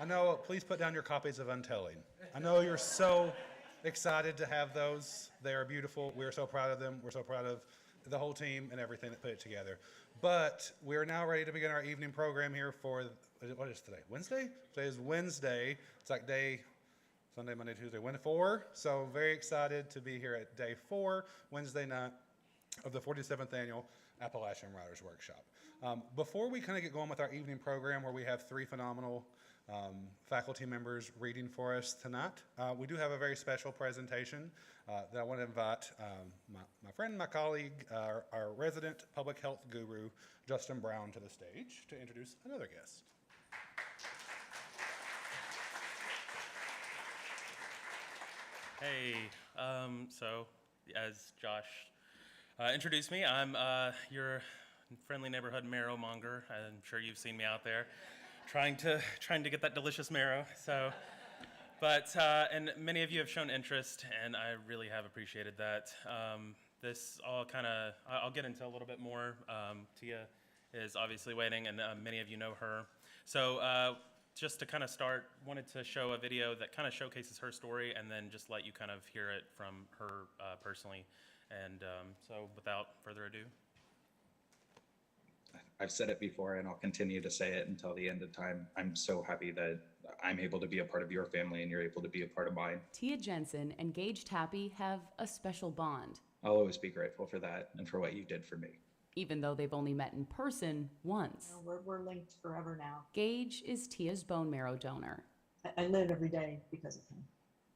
I know, please put down your copies of Untelling. I know you're so excited to have those. They are beautiful. We're so proud of them. We're so proud of the whole team and everything that put it together. But we're now ready to begin our evening program here for, what is today? Wednesday? Today is Wednesday. It's like day, Sunday, Monday, Tuesday, Wednesday, 4. So very excited to be here at day 4, Wednesday night of the 47th annual Appalachian Writers Workshop. Before we kind of get going with our evening program where we have 3 phenomenal faculty members reading for us tonight, we do have a very special presentation that I want to invite my friend, my colleague, our resident public health guru, Justin Brown, to the stage to introduce another guest. Hey, so as Josh introduced me, I'm your friendly neighborhood marrow monger. I'm sure you've seen me out there trying to get that delicious marrow. So, but and many of you have shown interest, and I really have appreciated that. This all kind of I'll get into a little bit more. Tia is obviously waiting, and many of you know her. So. Just to kind of start, wanted to show a video that kind of showcases her story and then just let you kind of hear it from her personally. And so without further ado. I've said it before and I'll continue to say it until the end of time. I'm so happy that I'm able to be a part of your family and you're able to be a part of mine. Tia Jensen and Gage Tappy have a special bond. I'll always be grateful for that and for what you did for me. Even though they've only met in person once. We're linked forever now. Gage is Tia's bone marrow donor. I live every day because of him.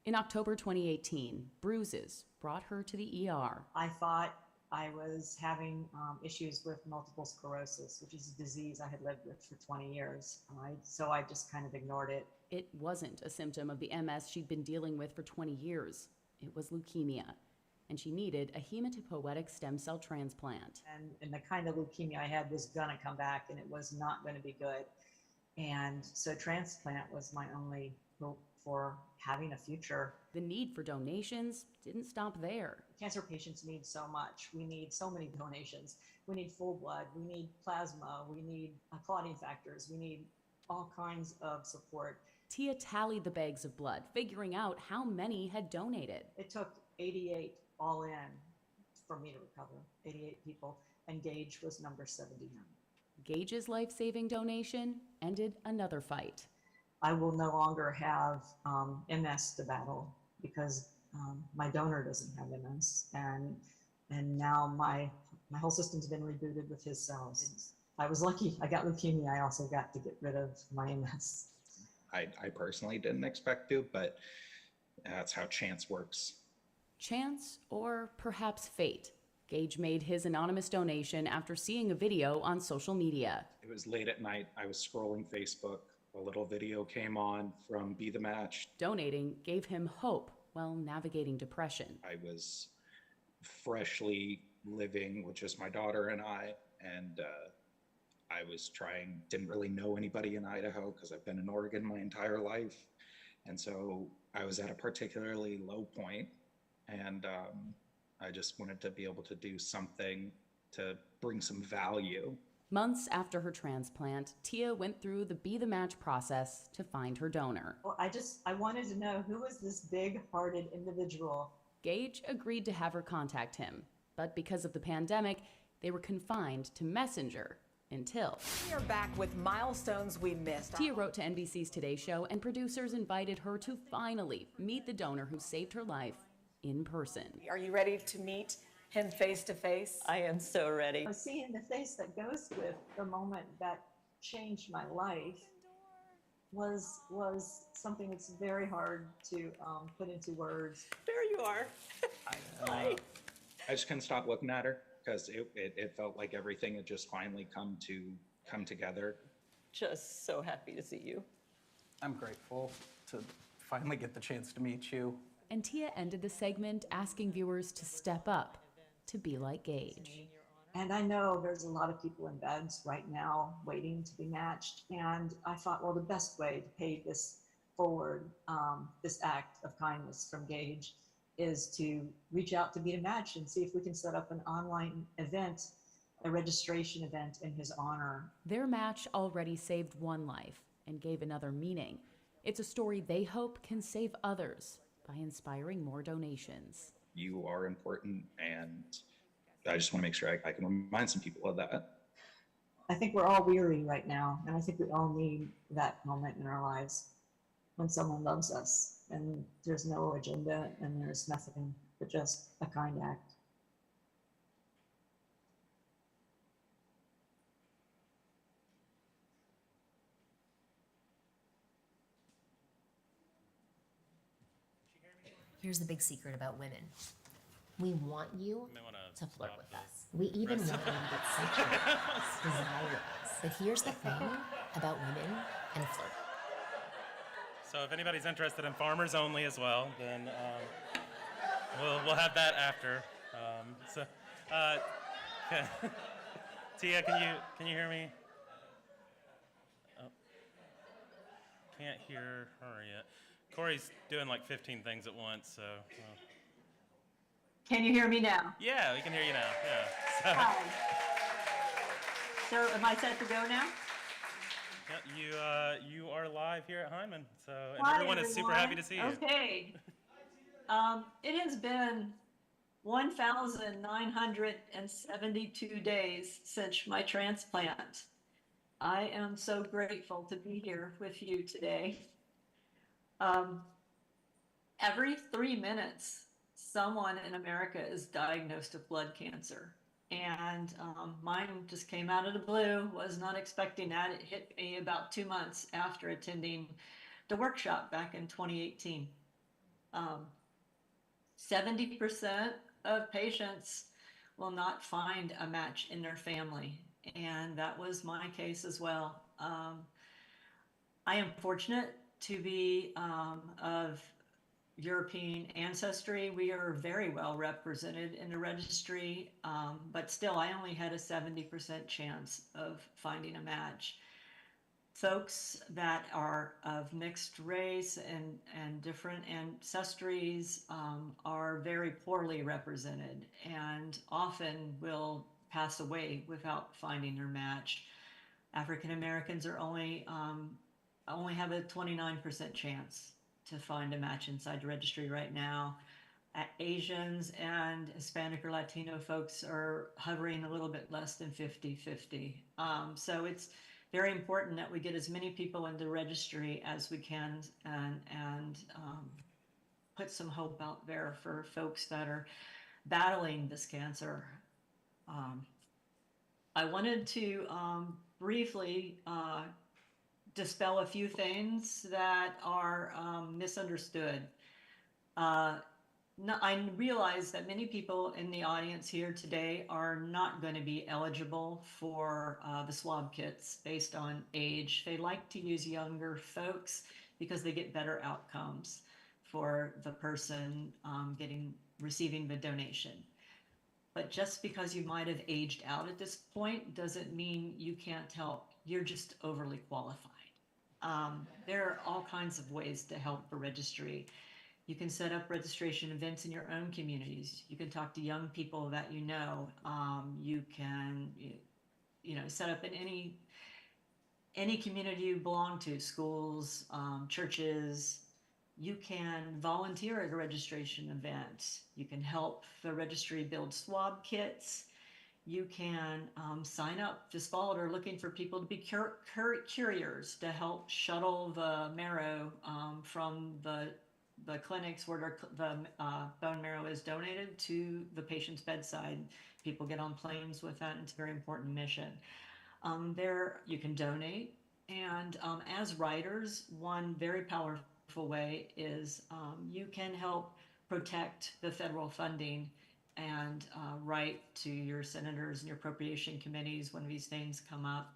In October 2018, bruises brought her to the ER. I thought I was having issues with multiple sclerosis, which is a disease I had lived with for 20 years. So I just kind of ignored it. It wasn't a symptom of the MS she'd been dealing with for 20 years. It was leukemia, and she needed a hematopoietic stem cell transplant. And the kind of leukemia I had was gonna come back, and it was not gonna be good. And so transplant was my only hope for having a future. The need for donations didn't stop there. Cancer patients need so much. We need so many donations. We need full blood, we need plasma, we need clotting factors, we need all kinds of support. Tia tallied the bags of blood, figuring out how many had donated. It took 88 all in for me to recover, 88 people, and Gage was number 79. Gage's life-saving donation ended another fight. I will no longer have MS to battle because my donor doesn't have MS, and now my whole system's been rebooted with his cells. I was lucky. I got leukemia. I also got to get rid of my MS. I personally didn't expect to, but that's how chance works. Chance or perhaps fate. Gage made his anonymous donation after seeing a video on social media. It was late at night. I was scrolling Facebook. A little video came on from Be the Match. Donating gave him hope while navigating depression. I was freshly living with just my daughter and I, and I was didn't really know anybody in Idaho because I've been in Oregon my entire life. And so I was at a particularly low point, and I just wanted to be able to do something to bring some value. Months after her transplant, Tia went through the Be the Match process to find her donor. Well, I wanted to know who was this big-hearted individual. Gage agreed to have her contact him, but because of the pandemic, they were confined to Messenger until... We are back with milestones we missed. Tia wrote to NBC's Today Show, and producers invited her to finally meet the donor who saved her life in person. Are you ready to meet him face to face? I am so ready. Seeing the face that goes with the moment that changed my life was something that's very hard to put into words. There you are. Hi. I just couldn't stop looking at her because it felt like everything had just finally come together. Just so happy to see you. I'm grateful to finally get the chance to meet you. And Tia ended the segment asking viewers to step up, to be like Gage. And I know there's a lot of people in beds right now waiting to be matched. And I thought, well, the best way to pay this forward, this act of kindness from Gage, is to reach out to Be a Match and see if we can set up an online event, a registration event in his honor. Their match already saved one life and gave another meaning. It's a story they hope can save others by inspiring more donations. You are important, and I just want to make sure I can remind some people of that. I think we're all weary right now, and I think we all need that moment in our lives when someone loves us and there's no agenda and there's nothing but just a kind act. Here's the big secret about women. We want you may wanna to flirt stop with the us. We even want you to get sexual, desire us. But here's the thing about women and flirt. So if anybody's interested in farmers only as well, then we'll have that after. Tia, can you hear me? Oh, can't hear her yet. Corey's doing like 15 things at once, so. Can you hear me now? Yeah, we can hear you now. Yeah. Hi. So am I set to go now? Yeah, you are live here at Hyman, so and Hi, everyone is super everyone. happy to see you. Okay. It has been 1,972 days since my transplant. I am so grateful to be here with you today. Every 3 minutes, someone in America is diagnosed with blood cancer. And mine just came out of the blue, was not expecting that. It hit me about 2 months after attending the workshop back in 2018. 70% of patients will not find a match in their family. And that was my case as well. I am fortunate to be of European ancestry. We are very well represented in the registry, but still I only had a 70% chance of finding a match. Folks that are of mixed race and different ancestries are very poorly represented and often will pass away without finding their match. African Americans are only have a 29% chance to find a match inside the registry right now. Asians and Hispanic or Latino folks are hovering a little bit less than 50-50. So it's very important that we get as many people in the registry as we can and put some hope out there for folks that are battling this cancer. I wanted to briefly dispel a few things that are misunderstood. I realize that many people in the audience here today are not going to be eligible for the swab kits based on age. They like to use younger folks because they get better outcomes for the person receiving the donation. But just because you might have aged out at this point doesn't mean you can't help. You're just overly qualified. There are all kinds of ways to help the registry. You can set up registration events in your own communities. You can talk to young people that you know. You can, set up in any community you belong to, schools, churches. You can volunteer at a registration event. You can help the registry build swab kits. You can sign up. This fall, they're looking for people to be couriers to help shuttle the marrow from the clinics where the bone marrow is donated to the patient's bedside. People get on planes with that. It's a very important mission. There, you can donate. And as writers, one very powerful way is you can help protect the federal funding and write to your senators and your appropriation committees when these things come up.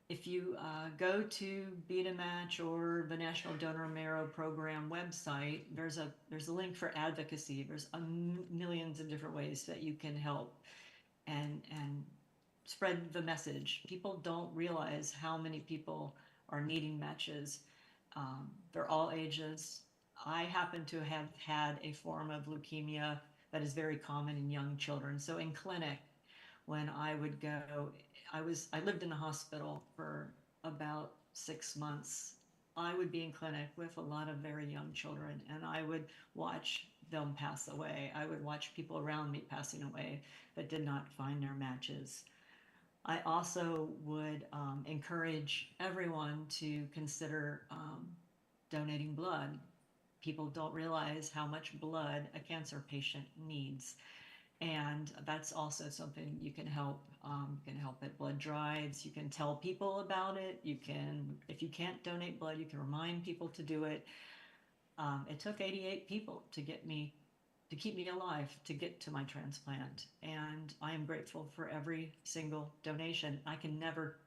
If you go to Beat a Match or the National Donor Marrow Program website, there's a link for advocacy. There's millions of different ways that you can help and spread the message. People don't realize how many people are needing matches. They're all ages. I happen to have had a form of leukemia that is very common in young children. So in clinic, when I would go, I lived in the hospital for about 6 months I would be in clinic with a lot of very young children, and I would watch them pass away. I would watch people around me passing away that did not find their matches. I also would encourage everyone to consider donating blood. People don't realize how much blood a cancer patient needs. And that's also something you can help. You can help at blood drives. You can tell people about it. You can, if you can't donate blood, you can remind people to do it. It took 88 people to keep me alive to get to my transplant. And I am grateful for every single donation. I can never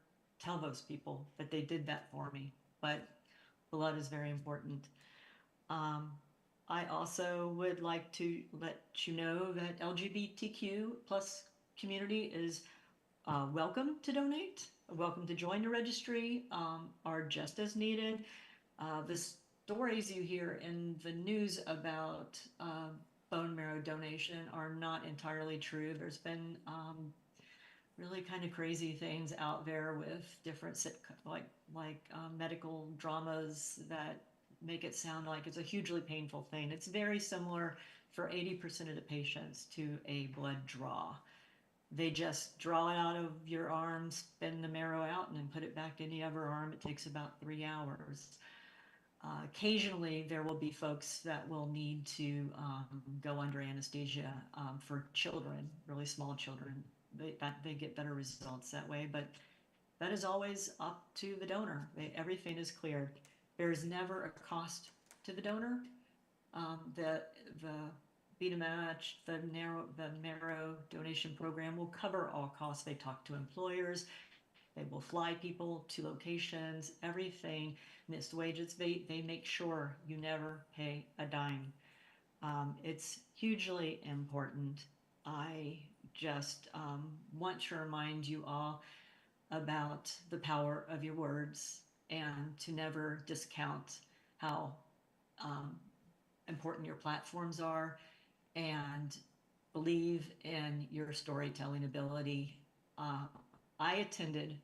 tell those people that they did that for me, but blood is very important. I also would like to let you know that LGBTQ plus community is welcome to donate, welcome to join the registry, are just as needed. The stories you hear in the news about bone marrow donation are not entirely true. There's been really kind of crazy things out there with different medical dramas that make it sound like it's a hugely painful thing. It's very similar for 80% of the patients to a blood draw. They just draw it out of your arm, spin the marrow out, and then put it back in the other arm. It takes about 3 hours. Occasionally, there will be folks that will need to go under anesthesia for children, really small children. They get better results that way, but that is always up to the donor. Everything is cleared. There is never a cost to the donor. The Beat a Match, the marrow donation program will cover all costs. They talk to employers. They will fly people to locations, everything, missed wages. They make sure you never pay a dime. It's hugely important. I just want to remind you all about the power of your words and to never discount how important your platforms are, and believe in your storytelling ability. I attended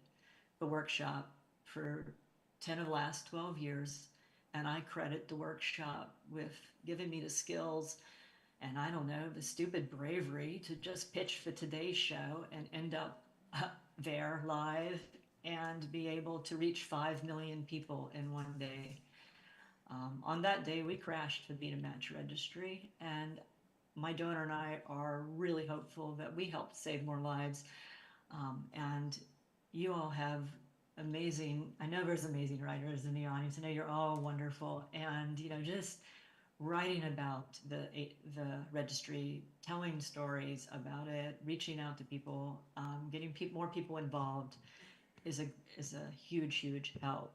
the workshop for 10 of the last 12 years, and I credit the workshop with giving me the skills and, I don't know, the stupid bravery to just pitch the Today Show and end up there live and be able to reach 5 million people in one day. On that day, we crashed the Beat a Match registry, and my donor and I are really hopeful that we helped save more lives. And you all have amazing, I know there's amazing writers in the audience. I know you're all wonderful. And, just writing about the registry, telling stories about it, reaching out to people, getting more people involved is a huge, huge help.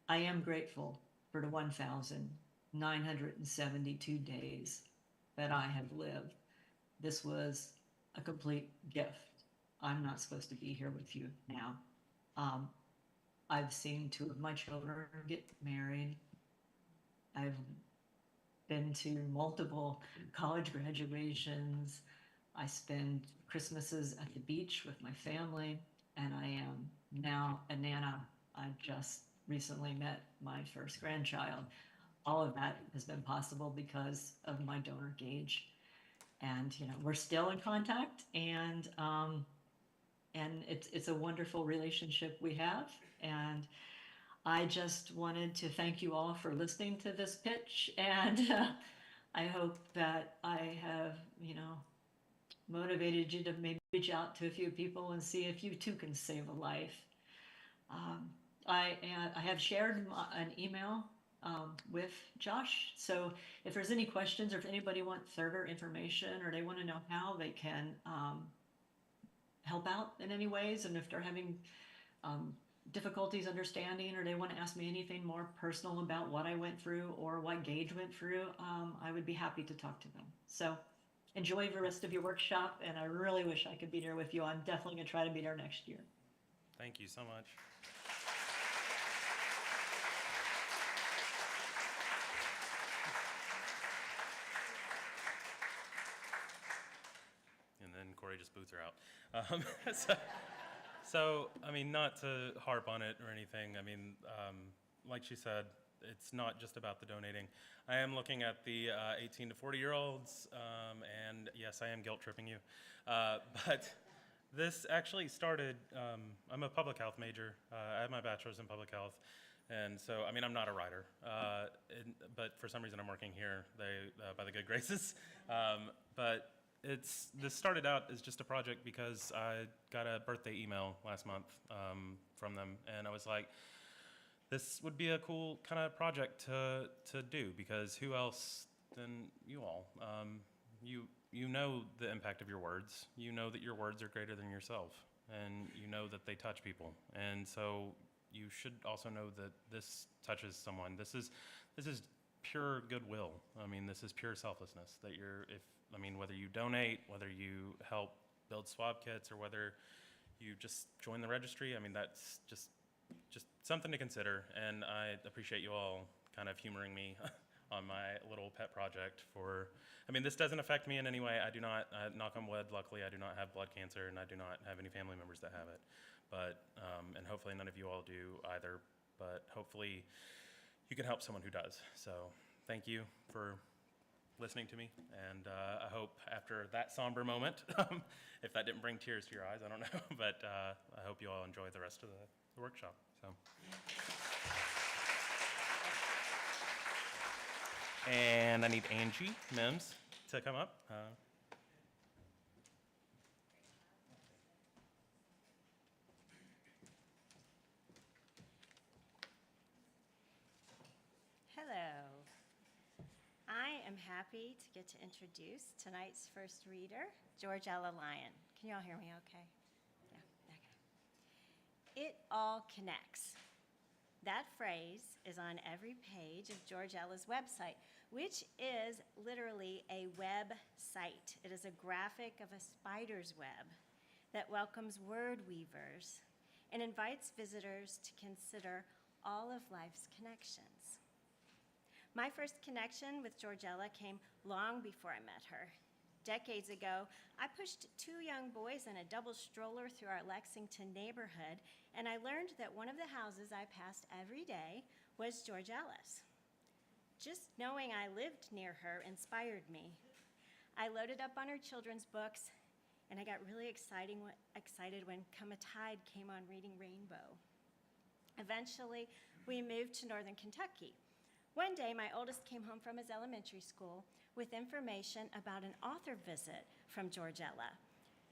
I am grateful for the 1,972 days that I have lived. This was a complete gift. I'm not supposed to be here with you now. I've seen 2 of my children get married. I've been to multiple college graduations. I spend Christmases at the beach with my family, and I am now a nana. I just recently met my first grandchild. All of that has been possible because of my donor Gage. And we're still in contact, and it's a wonderful relationship we have. And I just wanted to thank you all for listening to this pitch, and I hope that I have motivated you to maybe reach out to a few people and see if you too can save a life. I have shared an email with Josh. So if there's any questions, or if anybody wants further information, or they want to know how they can help out in any ways, and if they're having difficulties understanding, or they want to ask me anything more personal about what I went through or what Gage went through, I would be happy to talk to them. So enjoy the rest of your workshop, and I really wish I could be there with you. I'm definitely going to try to be there next year. Thank you so much. And then Corey just boots her out. So, I mean, not to harp on it or anything. I mean, like she said, it's not just about the donating. I am looking at the 18 to 40-year-olds, and yes, I am guilt tripping you. But this actually started, I'm a public health major. I have my bachelor's in public health. And so, I mean, I'm not a writer, but for some reason I'm working here by the good graces. But this started out as just a project because I got a birthday email last month from them, and I was like, this would be a cool kind of project to do, because who else than you all? You know the impact of your words. You know that your words are greater than yourself, and you know that they touch people. And so you should also know that this touches someone. This is pure goodwill. I mean, this is pure selflessness. That whether you donate, whether you help build swab kits, or whether you just join the registry, I mean, that's just something to consider. And I appreciate you all kind of humoring me on my little pet project this doesn't affect me in any way. I do not, knock on wood, luckily, I do not have blood cancer, and I do not have any family members that have it. But, and hopefully none of you all do either, but hopefully you can help someone who does. So thank you for listening to me, and I hope after that somber moment, if that didn't bring tears to your eyes, I don't know, but I hope you all enjoy the rest of the workshop. So. And I need Angie Mims to come up. Hello. I am happy to get to introduce tonight's first reader, Georgella Lyon. Can you all hear me okay? Yeah, okay. It all connects. That phrase is on every page of Georgella's website, which is literally a web site. It is a graphic of a spider's web that welcomes word weavers and invites visitors to consider all of life's connections. My first connection with Georgella came long before I met her. Decades ago, I pushed 2 young boys in a double stroller through our Lexington neighborhood, and I learned that one of the houses I passed every day was Georgella's. Just knowing I lived near her inspired me. I loaded up on her children's books, and I got really excited when Come a Tide came on Reading Rainbow. Eventually, we moved to northern Kentucky. One day, my oldest came home from his elementary school with information about an author visit from Georgella.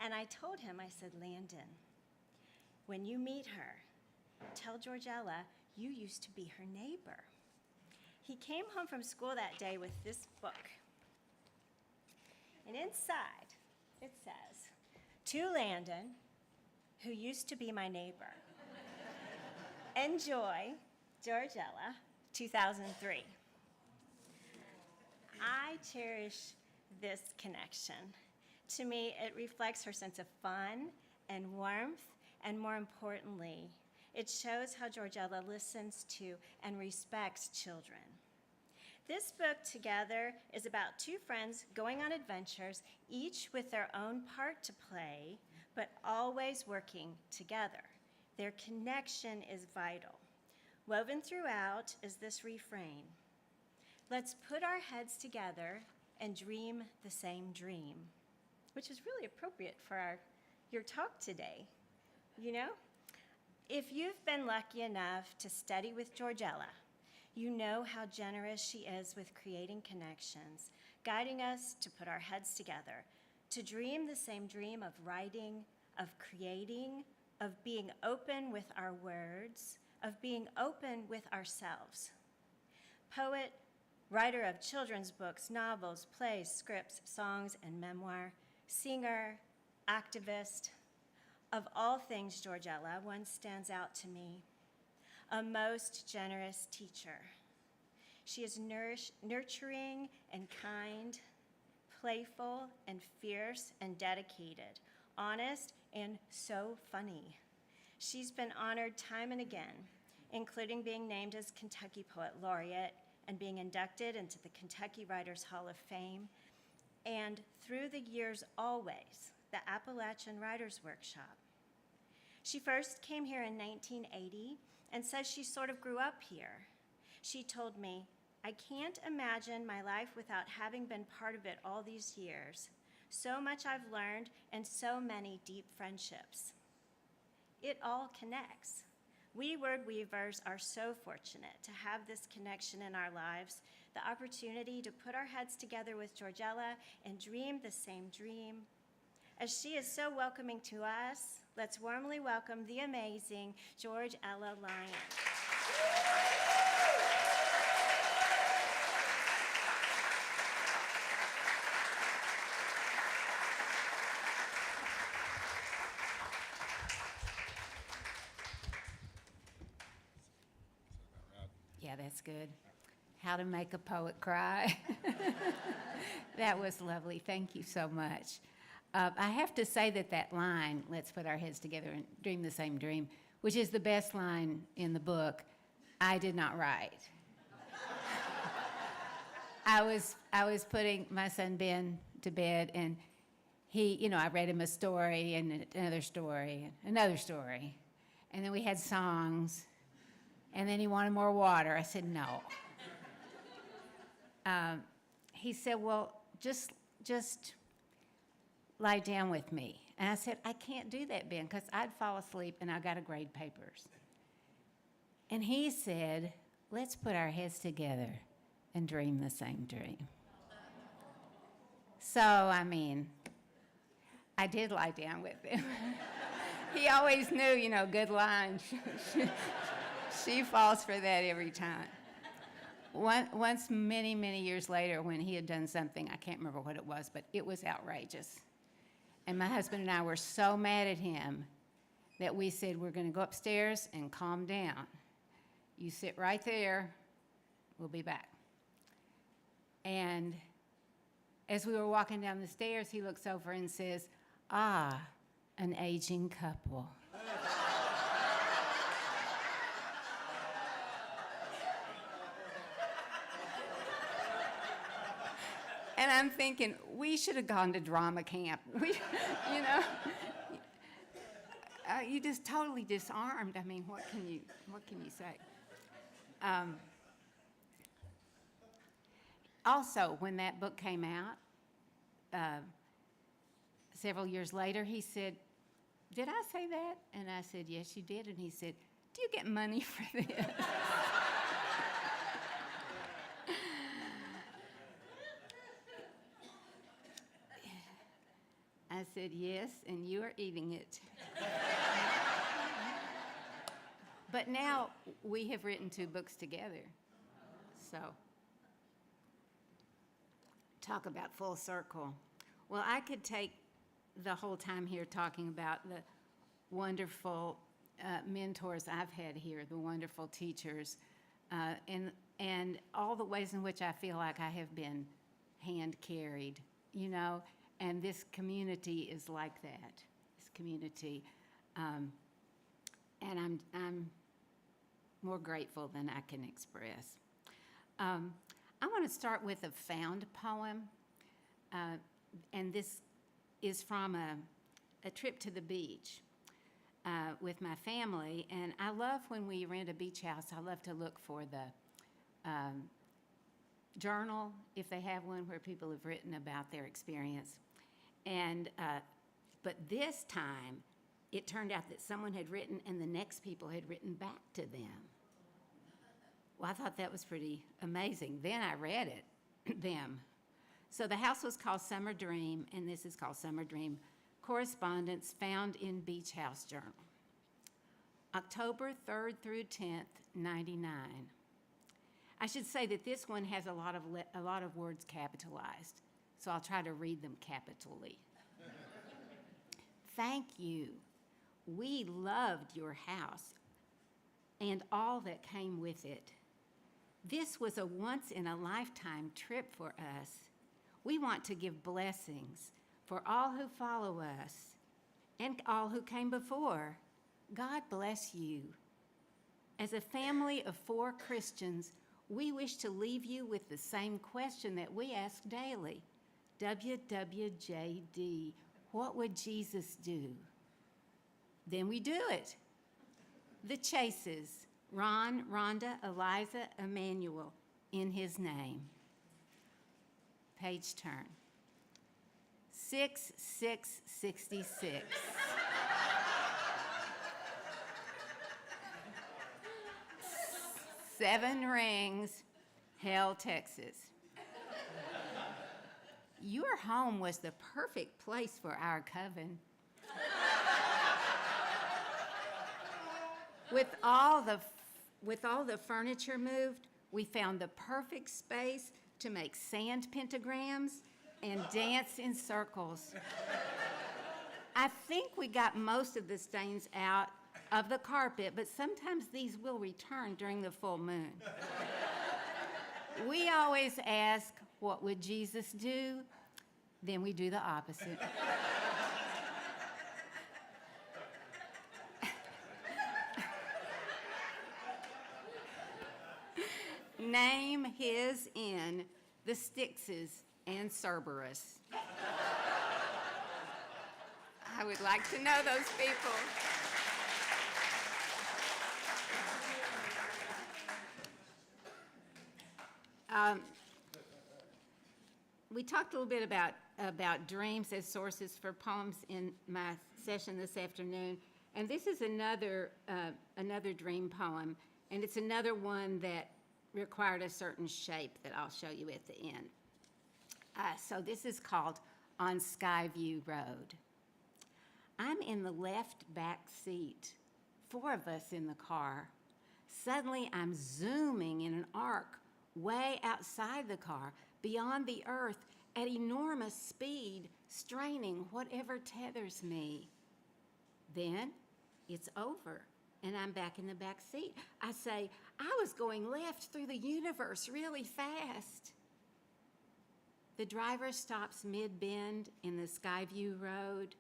And I told him, I said, Landon, when you meet her, tell Georgella you used to be her neighbor. He came home from school that day with this book. And inside, it says, to Landon, who used to be my neighbor. Enjoy, Georgella, 2003. I cherish this connection. To me, it reflects her sense of fun and warmth, and more importantly, it shows how Georgella listens to and respects children. This book together is about 2 friends going on adventures, each with their own part to play, but always working together. Their connection is vital. Woven throughout is this refrain: let's put our heads together and dream the same dream, which is really appropriate for your talk today. You know, if you've been lucky enough to study with Georgella, you know how generous she is with creating connections, guiding us to put our heads together, to dream the same dream of writing, of creating, of being open with our words, of being open with ourselves. Poet, writer of children's books, novels, plays, scripts, songs, and memoir, singer, activist. Of all things, Georgella, one stands out to me: a most generous teacher. She is nurturing and kind, playful and fierce and dedicated, honest and so funny. She's been honored time and again, including being named as Kentucky Poet Laureate and being inducted into the Kentucky Writers Hall of Fame, and through the years always, the Appalachian Writers Workshop. She first came here in 1980 and says she sort of grew up here. She told me, "I can't imagine my life without having been part of it all these years. So much I've learned and so many deep friendships." It all connects. We word weavers are so fortunate to have this connection in our lives, the opportunity to put our heads together with Georgella and dream the same dream. As she is so welcoming to us, let's warmly welcome the amazing Georgella Lyon. Yeah, that's good. How to make a poet cry. That was lovely. Thank you so much. I have to say that line, "Let's put our heads together and dream the same dream," which is the best line in the book, I did not write. I was putting my son Ben to bed, and he, I read him a story and another story and another story, and then we had songs, and then he wanted more water. I said, no. He said, well, just lie down with me. And I said, I can't do that, Ben, because I'd fall asleep and I got to grade papers. And he said, let's put our heads together and dream the same dream. So, I did lie down with him. He always knew, good line. She falls for that every time. Once, many, many years later, when he had done something, I can't remember what it was, but it was outrageous. And my husband and I were so mad at him that we said, we're going to go upstairs and calm down. You sit right there. We'll be back. And as we were walking down the stairs, he looks over and says, "Ah, an aging couple." And I'm thinking, we should have gone to drama camp. You just totally disarmed. What can you say? Also, when that book came out, several years later, he said, "Did I say that?" And I said, "Yes, you did." And he said, "Do you get money for this?" I said, "Yes, and you are eating it." But now we have written 2 books together. So, talk about full circle. Well, I could take the whole time here talking about the wonderful mentors I've had here, the wonderful teachers, and all the ways in which I feel like I have been hand-carried, and this community is like that, this community. And I'm more grateful than I can express. I want to start with a found poem, and this is from a trip to the beach with my family. And I love when we rent a beach house, I love to look for the journal, if they have one, where people have written about their experience. And but this time, it turned out that someone had written and the next people had written back to them. Well, I thought that was pretty amazing. Then I read them. So the house was called Summer Dream, and this is called Summer Dream. Correspondence found in Beach House Journal. October 3rd through 10th, 99. I should say that this one has a lot of words capitalized, so I'll try to read them capitally. Thank you. We loved your house and all that came with it. This was a once-in-a-lifetime trip for us. We want to give blessings for all who follow us and all who came before. God bless you. As a family of 4 Christians, we wish to leave you with the same question that we ask daily. WWJD, what would Jesus do? Then we do it. The Chases, Ron, Rhonda, Eliza, Emmanuel, in his name. Page turn. 6666. 7 Rings, Hell, Texas. Your home was the perfect place for our coven. With all the furniture moved, we found the perfect space to make sand pentagrams and dance in circles. I think we got most of the stains out of the carpet, but sometimes these will return during the full moon. We always ask, what would Jesus do? Then we do the opposite. Name his inn, the Styxes and Cerberus. I would like to know those people. We talked a little bit about dreams as sources for poems in my session this afternoon, and this is another dream poem, and it's another one that required a certain shape that I'll show you at the end. So this is called On Skyview Road. I'm in the left back seat, 4 of us in the car. Suddenly I'm zooming in an arc way outside the car, beyond the earth, at enormous speed, straining whatever tethers me. Then it's over, and I'm back in the back seat. I say, I was going left through the universe really fast. The driver stops mid-bend in the Skyview Road.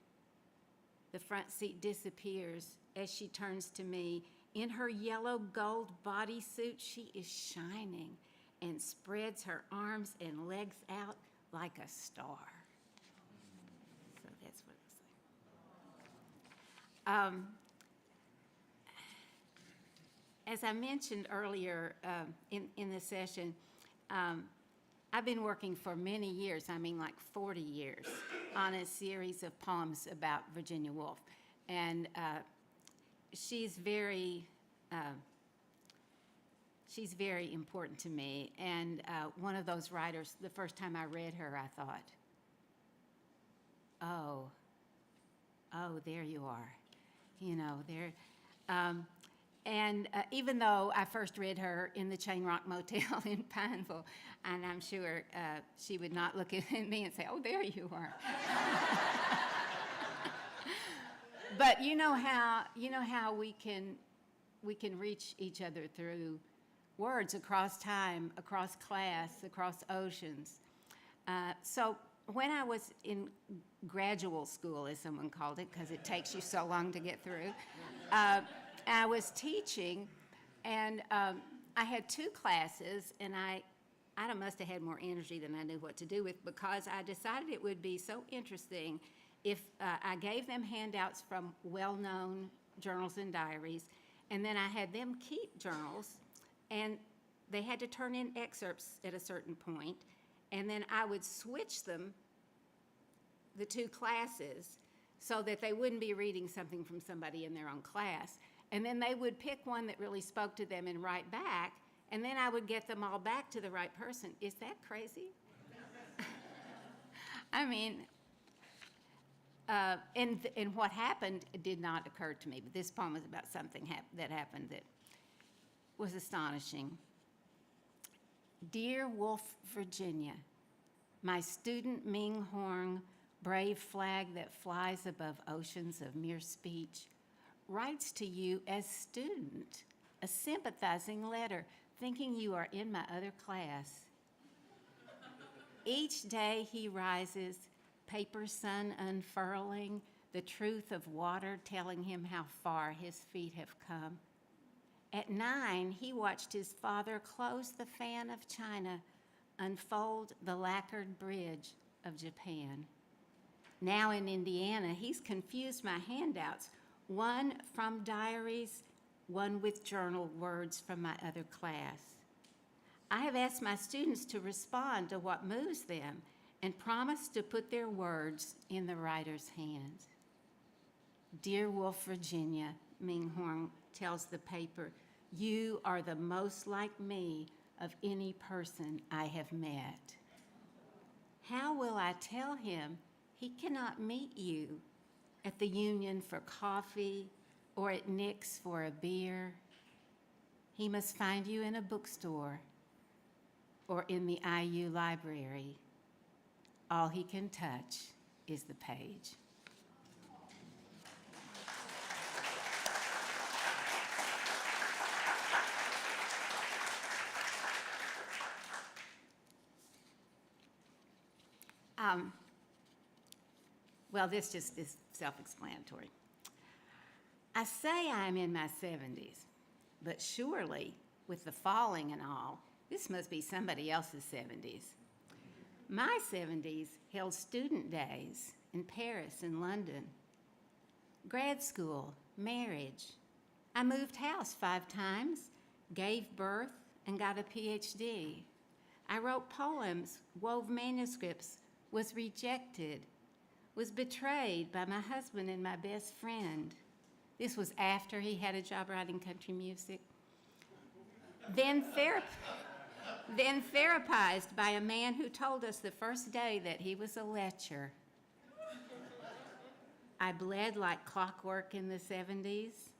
The front seat disappears as she turns to me. In her yellow gold bodysuit, she is shining and spreads her arms and legs out like a star. So that's what it's like. As I mentioned earlier in the session, I've been working for many years, I mean like 40 years, on a series of poems about Virginia Woolf. And she's very important to me. And one of those writers, the first time I read her, I thought, oh, there you are. You know, there. And even though I first read her in the Chain Rock Motel in Pineville, and I'm sure she would not look at me and say, oh, there you are. But you know how we can reach each other through words across time, across class, across oceans. So when I was in graduate school, as someone called it, because it takes you so long to get through, I was teaching, and I had 2 classes, and I must have had more energy than I knew what to do with, because I decided it would be so interesting if I gave them handouts from well-known journals and diaries, and then I had them keep journals, and they had to turn in excerpts at a certain point, and then I would switch them, the 2 classes, so that they wouldn't be reading something from somebody in their own class. And then they would pick one that really spoke to them and write back, and then I would get them all back to the right person. Is that crazy? I mean, and what happened did not occur to me, but this poem was about something that happened that was astonishing. Dear Wolf, Virginia, my student Ming Horn, brave flag that flies above oceans of mere speech, writes to you as student, a sympathizing letter, thinking you are in my other class. Each day he rises, paper sun unfurling, the truth of water telling him how far his feet have come. At 9, he watched his father close the fan of China, unfold the lacquered bridge of Japan. Now in Indiana, he's confused my handouts, one from diaries one with journal words from my other class. I have asked my students to respond to what moves them and promise to put their words in the writer's hands. Dear Wolf, Virginia, Ming Huang tells the paper, you are the most like me of any person I have met. How will I tell him he cannot meet you at the Union for coffee or at Nick's for a beer? He must find you in a bookstore or in the IU library. All he can touch is the page. Well, this just is self-explanatory. I say I'm in my 70s, but surely, with the falling and all, this must be somebody else's 70s. My 70s held student days in Paris and London, grad school, marriage. I moved house 5 times, gave birth, and got a PhD. I wrote poems, wove manuscripts, was rejected, was betrayed by my husband and my best friend. This was after he had a job writing country music. Then therapized by a man who told us the first day that he was a lecher. I bled like clockwork in the 70s.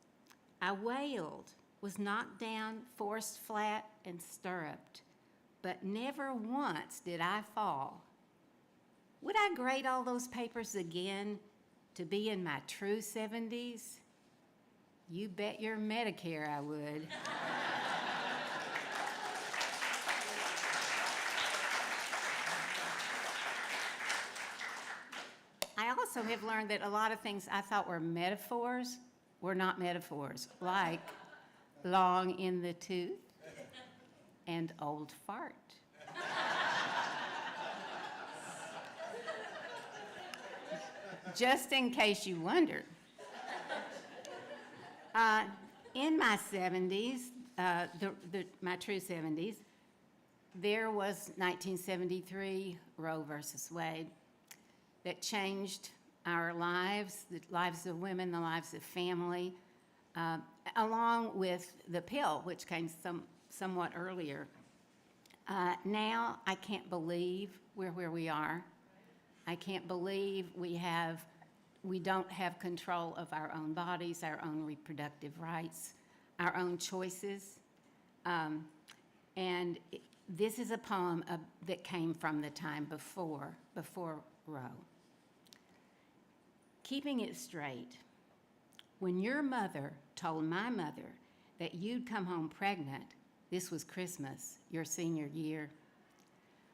I wailed, was knocked down, forced flat, and stirruped, but never once did I fall. Would I grade all those papers again to be in my true 70s? You bet your Medicare I would. I also have learned that a lot of things I thought were metaphors were not metaphors, like long in the tooth and old fart. Just in case you wondered. In my 70s, my true 70s, there was 1973 Roe versus Wade that changed our lives, the lives of women, the lives of family, along with the pill, which came somewhat earlier. Now I can't believe we're where we are. I can't believe we don't have control of our own bodies, our own reproductive rights, our own choices. This is a poem that came from the time before Roe. Keeping it straight. When your mother told my mother that you'd come home pregnant, this was Christmas, your senior year,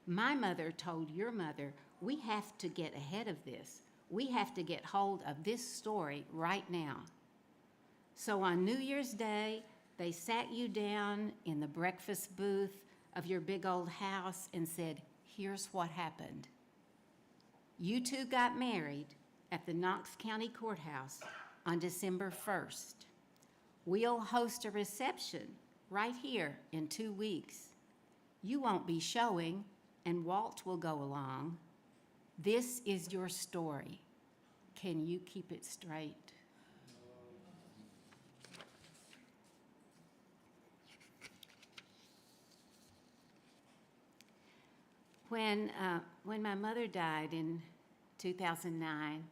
my mother told your mother, we have to get ahead of this. We have to get hold of this story right now. So on New Year's Day, they sat you down in the breakfast booth of your big old house and said, here's what happened. You two got married at the Knox County Courthouse on December 1st. We'll host a reception right here in 2 weeks. You won't be showing, and Walt will go along. This is your story. Can you keep it straight? When my mother died in 2009,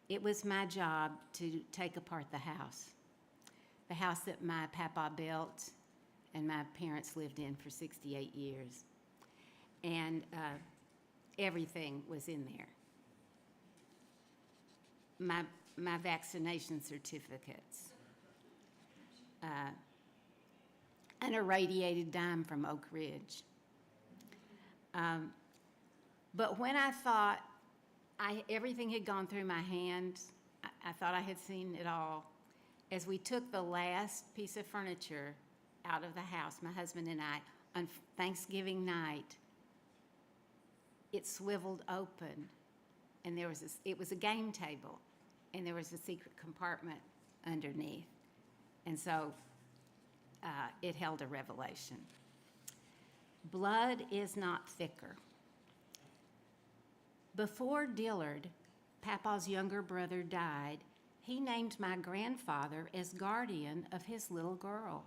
it was my job to take apart the house that my papa built and my parents lived in for 68 years. And everything was in there. My vaccination certificates, an irradiated dime from Oak Ridge. But when I thought everything had gone through my hands, I thought I had seen it all. As we took the last piece of furniture out of the house, my husband and I, on Thanksgiving night, it swiveled open, and it was a game table, and there was a secret compartment underneath. And so it held a revelation. Blood is not thicker. Before Dillard, Papa's younger brother, died, he named my grandfather as guardian of his little girl.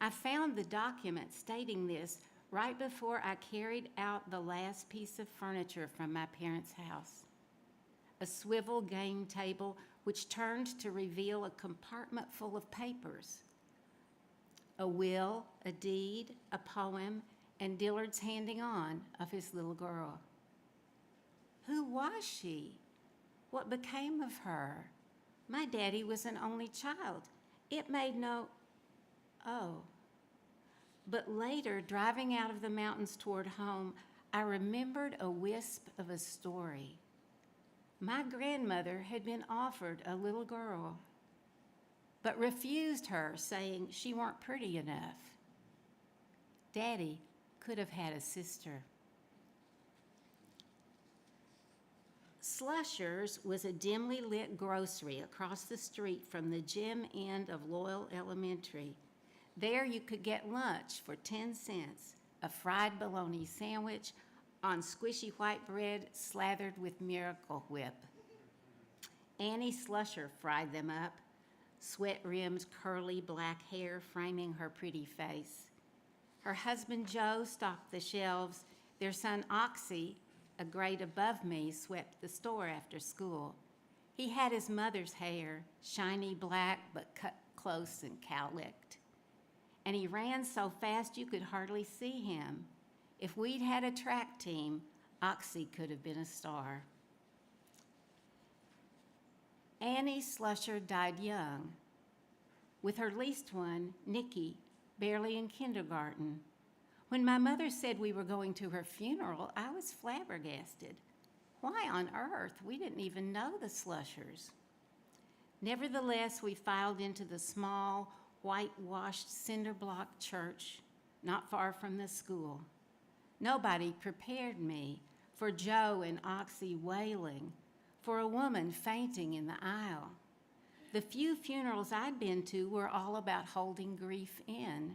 I found the document stating this right before I carried out the last piece of furniture from my parents' house. A swivel game table which turned to reveal a compartment full of papers. A will, a deed, a poem, and Dillard's handing on of his little girl. Who was she? What became of her? My daddy was an only child. It made no... Oh. But later, driving out of the mountains toward home, I remembered a wisp of a story. My grandmother had been offered a little girl, but refused her, saying she weren't pretty enough. Daddy could have had a sister. Slusher's was a dimly lit grocery across the street from the gym end of Loyal Elementary. There you could get lunch for 10 cents, a fried bologna sandwich on squishy white bread slathered with Miracle Whip. Annie Slusher fried them up, sweat-rimmed curly black hair framing her pretty face. Her husband Joe stocked the shelves. Their son Oxy, a grade above me, swept the store after school. He had his mother's hair, shiny black but cut close and cowlicked. And he ran so fast you could hardly see him. If we'd had a track team, Oxy could have been a star. Annie Slusher died young, with her least one, Nikki, barely in kindergarten. When my mother said we were going to her funeral, I was flabbergasted. Why on earth? We didn't even know the Slushers. Nevertheless, we filed into the small, whitewashed cinder block church not far from the school. Nobody prepared me for Joe and Oxy wailing, for a woman fainting in the aisle. The few funerals I'd been to were all about holding grief in.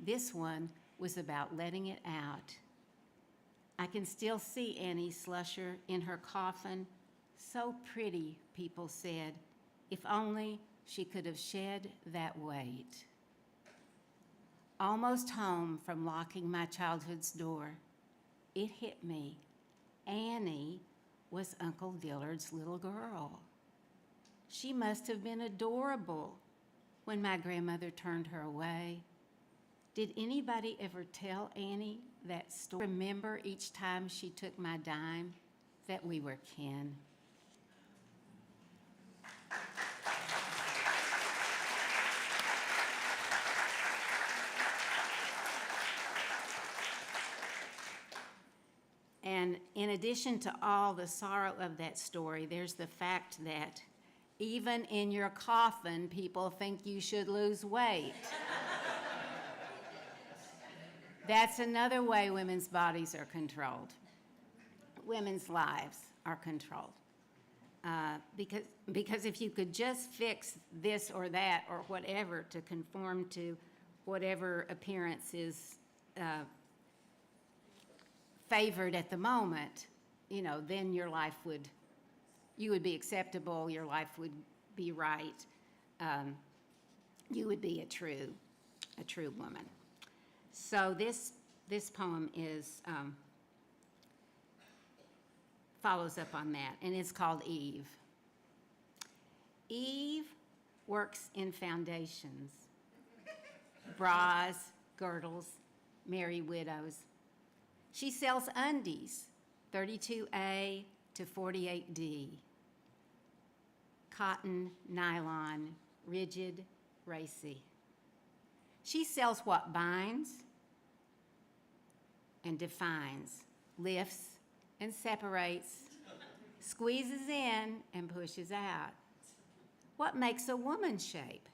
This one was about letting it out. I can still see Annie Slusher in her coffin. So pretty, people said. If only she could have shed that weight. Almost home from locking my childhood's door, it hit me. Annie was Uncle Dillard's little girl. She must have been adorable when my grandmother turned her away. Did anybody ever tell Annie that story? Remember each time she took my dime that we were kin? And in addition to all the sorrow of that story, there's the fact that even in your coffin, people think you should lose weight. That's another way women's bodies are controlled. Women's lives are controlled. Because if you could just fix this or that or whatever to conform to whatever appearance is favored at the moment, then your life you would be acceptable, your life would be right. You would be a true woman. So this poem follows up on that, and it's called Eve. Eve works in foundations, bras, girdles, merry widows. She sells undies, 32A to 48D. Cotton, nylon, rigid, racy. She sells what binds and defines, lifts and separates, squeezes in and pushes out. What makes a woman's shape?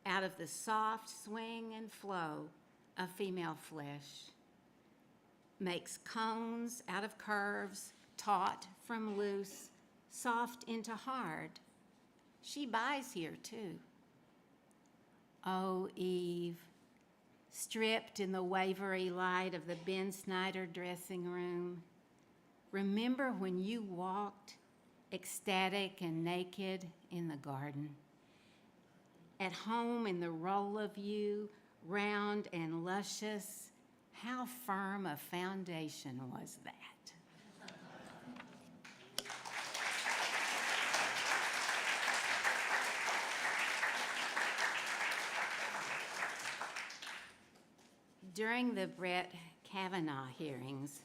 Out of the soft swing and flow of female flesh. Makes cones out of curves, taut from loose, soft into hard. She buys here too. Oh, Eve, stripped in the wavery light of the Ben Snyder dressing room, remember when you walked ecstatic and naked in the garden? At home in the roll of you, round and luscious, how firm a foundation was that? During the Brett Kavanaugh hearings,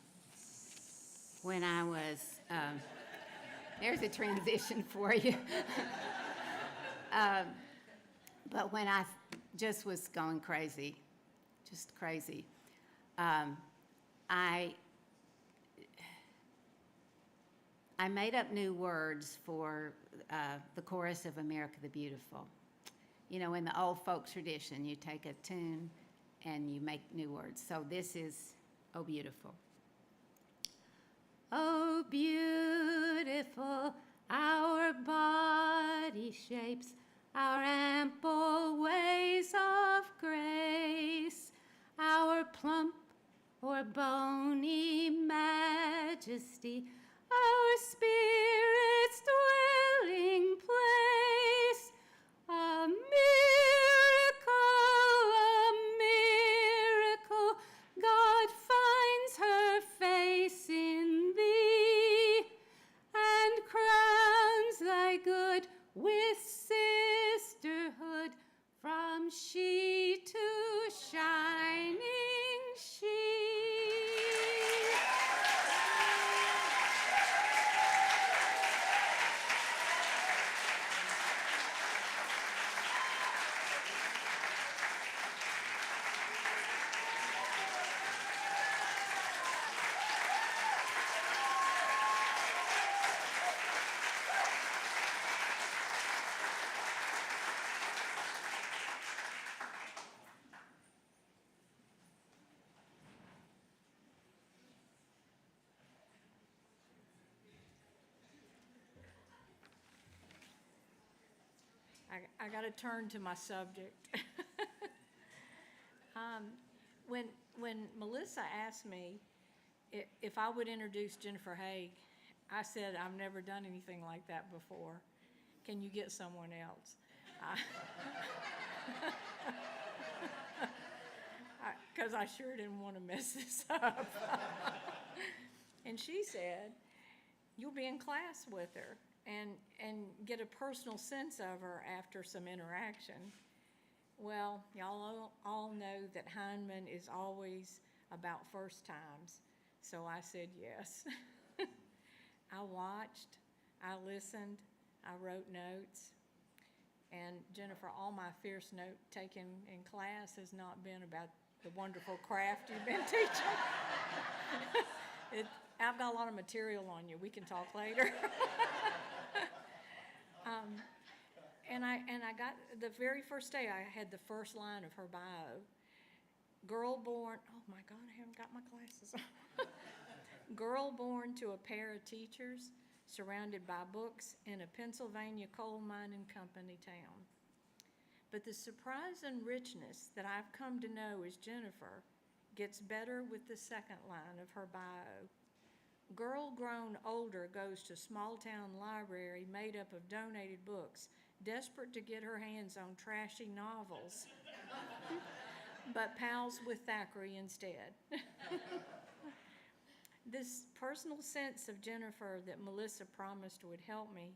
when I was, there's a transition for you. But when I just was going crazy, just crazy, I made up new words for the chorus of America the Beautiful. You know, in the old folk tradition, you take a tune and you make new words. So this is, Oh Beautiful. Oh beautiful, our body shapes, our ample ways of grace, our plump or bony majesty, our spirit's dwelling place. A miracle, God finds her face in thee, and crowns thy good with sisterhood, from she to shining she. I got to turn to my subject. When Melissa asked me if I would introduce Jennifer Haigh, I said, I've never done anything like that before. Can you get someone else? Because I sure didn't want to mess this up. And she said, you'll be in class with her and get a personal sense of her after some interaction. Well, y'all all know that Heinemann is always about first times, so I said yes. I watched, I listened, I wrote notes, and Jennifer, all my fierce note-taking in class has not been about the wonderful craft you've been teaching. I've got a lot of material on you. We can talk later. And I got, the very first day, I had the first line of her bio. Girl born, oh my God, I haven't got my glasses on. Girl born to a pair of teachers, surrounded by books in a Pennsylvania coal mining company town. But the surprise and richness that I've come to know as Jennifer gets better with the second line of her bio. Girl grown older goes to small town library made up of donated books, desperate to get her hands on trashy novels, but pals with Thackeray instead. This personal sense of Jennifer that Melissa promised would help me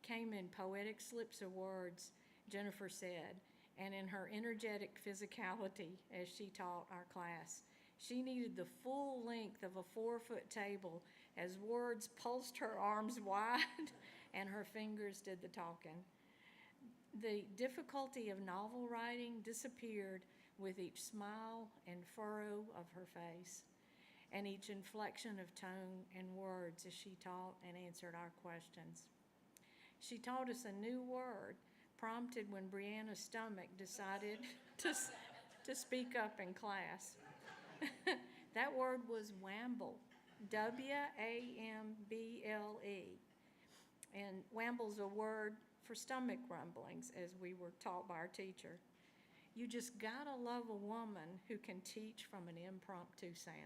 came in poetic slips of words, Jennifer said, and in her energetic physicality as she taught our class. She needed the full length of a 4-foot table as words pulsed her arms wide and her fingers did the talking. The difficulty of novel writing disappeared with each smile and furrow of her face, and each inflection of tone and words as she taught and answered our questions. She taught us a new word, prompted when Brianna's stomach decided to speak up in class. That word was wamble, W-A-M-B-L-E. And wamble's a word for stomach rumblings, as we were taught by our teacher. You just gotta love a woman who can teach from an impromptu sound.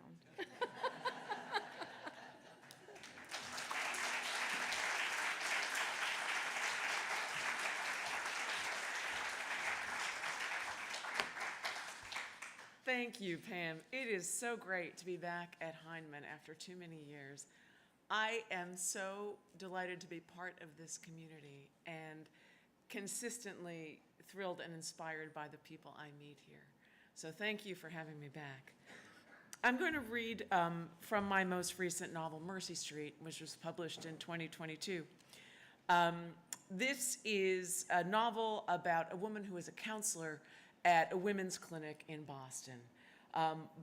Thank you, Pam. It is so great to be back at Heinemann after too many years. I am so delighted to be part of this community and consistently thrilled and inspired by the people I meet here. So thank you for having me back. I'm going to read from my most recent novel, Mercy Street, which was published in 2022. This is a novel about a woman who is a counselor at a women's clinic in Boston.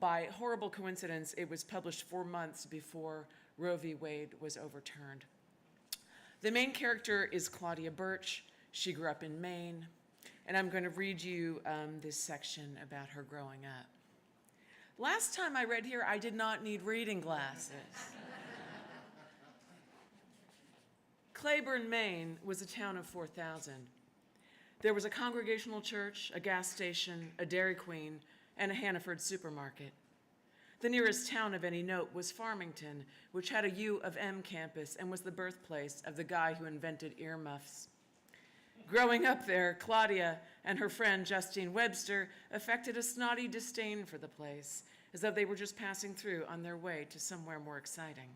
By horrible coincidence, it was published 4 months before Roe v. Wade was overturned. The main character is Claudia Birch. She grew up in Maine, and I'm going to read you this section about her growing up. Last time I read here, I did not need reading glasses. Clayburn, Maine was a town of 4,000. There was a Congregational church, a gas station, a Dairy Queen, and a Hannaford supermarket. The nearest town of any note was Farmington, which had a U of M campus and was the birthplace of the guy who invented earmuffs. Growing up there, Claudia and her friend Justine Webster affected a snotty disdain for the place, as though they were just passing through on their way to somewhere more exciting.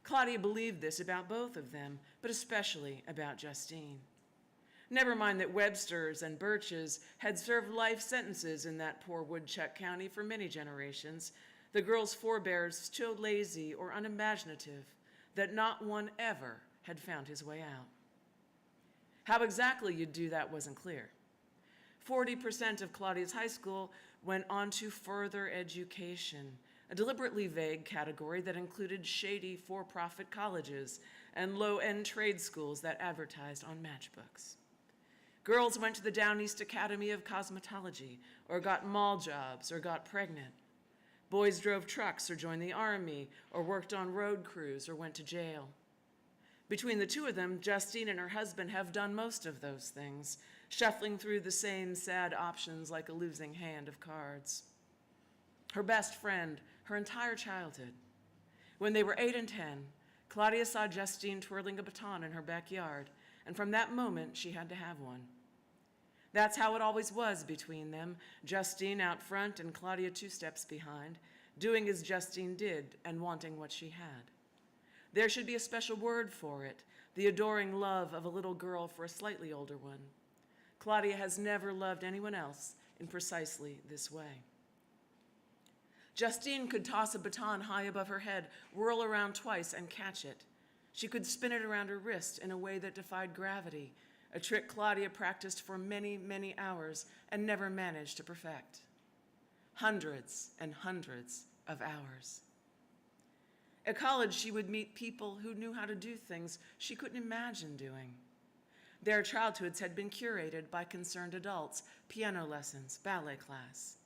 Claudia believed this about both of them, but especially about Justine. Never mind that Websters and Birches had served life sentences in that poor Woodchuck County for many generations. The girl's forebears so lazy or unimaginative that not one ever had found his way out. How exactly you'd do that wasn't clear. 40% of Claudia's high school went on to further education, a deliberately vague category that included shady for-profit colleges and low-end trade schools that advertised on matchbooks. Girls went to the Down East Academy of Cosmetology, or got mall jobs, or got pregnant. Boys drove trucks or joined the army, or worked on road crews, or went to jail. Between the two of them, Justine and her husband have done most of those things, shuffling through the same sad options like a losing hand of cards. Her best friend, her entire childhood. When they were 8 and 10, Claudia saw Justine twirling a baton in her backyard, and from that moment, she had to have one. That's how it always was between them, Justine out front and Claudia 2 steps behind, doing as Justine did and wanting what she had. There should be a special word for it, the adoring love of a little girl for a slightly older one. Claudia has never loved anyone else in precisely this way. Justine could toss a baton high above her head, whirl around twice, and catch it. She could spin it around her wrist in a way that defied gravity, a trick Claudia practiced for many, many hours and never managed to perfect. Hundreds and hundreds of hours. At college, she would meet people who knew how to do things she couldn't imagine doing. Their childhoods had been curated by concerned adults, piano lessons, ballet class.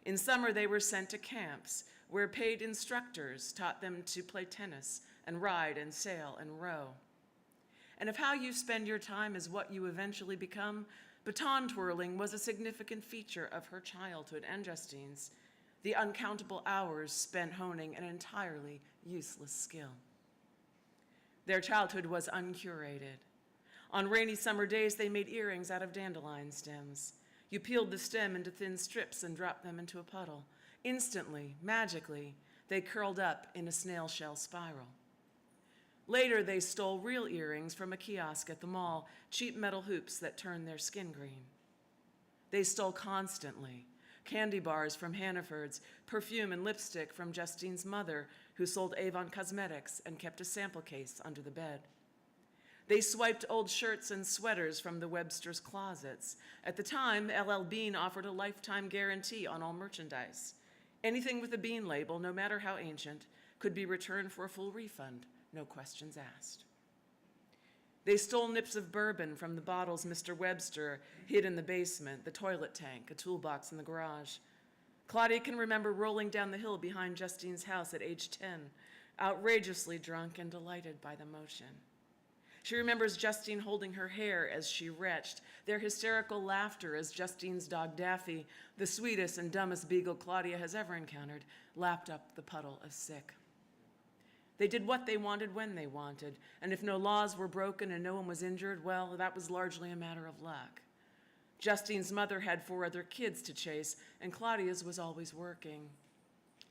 In summer, they were sent to camps where paid instructors taught them to play tennis and ride and sail and row. And if how you spend your time is what you eventually become, baton twirling was a significant feature of her childhood and Justine's, the uncountable hours spent honing an entirely useless skill. Their childhood was uncurated. On rainy summer days, they made earrings out of dandelion stems. You peeled the stem into thin strips and dropped them into a puddle. Instantly, magically, they curled up in a snail shell spiral. Later, they stole real earrings from a kiosk at the mall, cheap metal hoops that turned their skin green. They stole constantly. Candy bars from Hannaford's, perfume and lipstick from Justine's mother, who sold Avon Cosmetics and kept a sample case under the bed. They swiped old shirts and sweaters from the Webster's closets. At the time, LL Bean offered a lifetime guarantee on all merchandise. Anything with a Bean label, no matter how ancient, could be returned for a full refund, no questions asked. They stole nips of bourbon from the bottles Mr. Webster hid in the basement, the toilet tank, a toolbox in the garage. Claudia can remember rolling down the hill behind Justine's house at age 10, outrageously drunk and delighted by the motion. She remembers Justine holding her hair as she retched, their hysterical laughter as Justine's dog Daffy, the sweetest and dumbest beagle Claudia has ever encountered, lapped up the puddle of sick. They did what they wanted when they wanted, and if no laws were broken and no one was injured, well, that was largely a matter of luck. Justine's mother had 4 other kids to chase, and Claudia's was always working.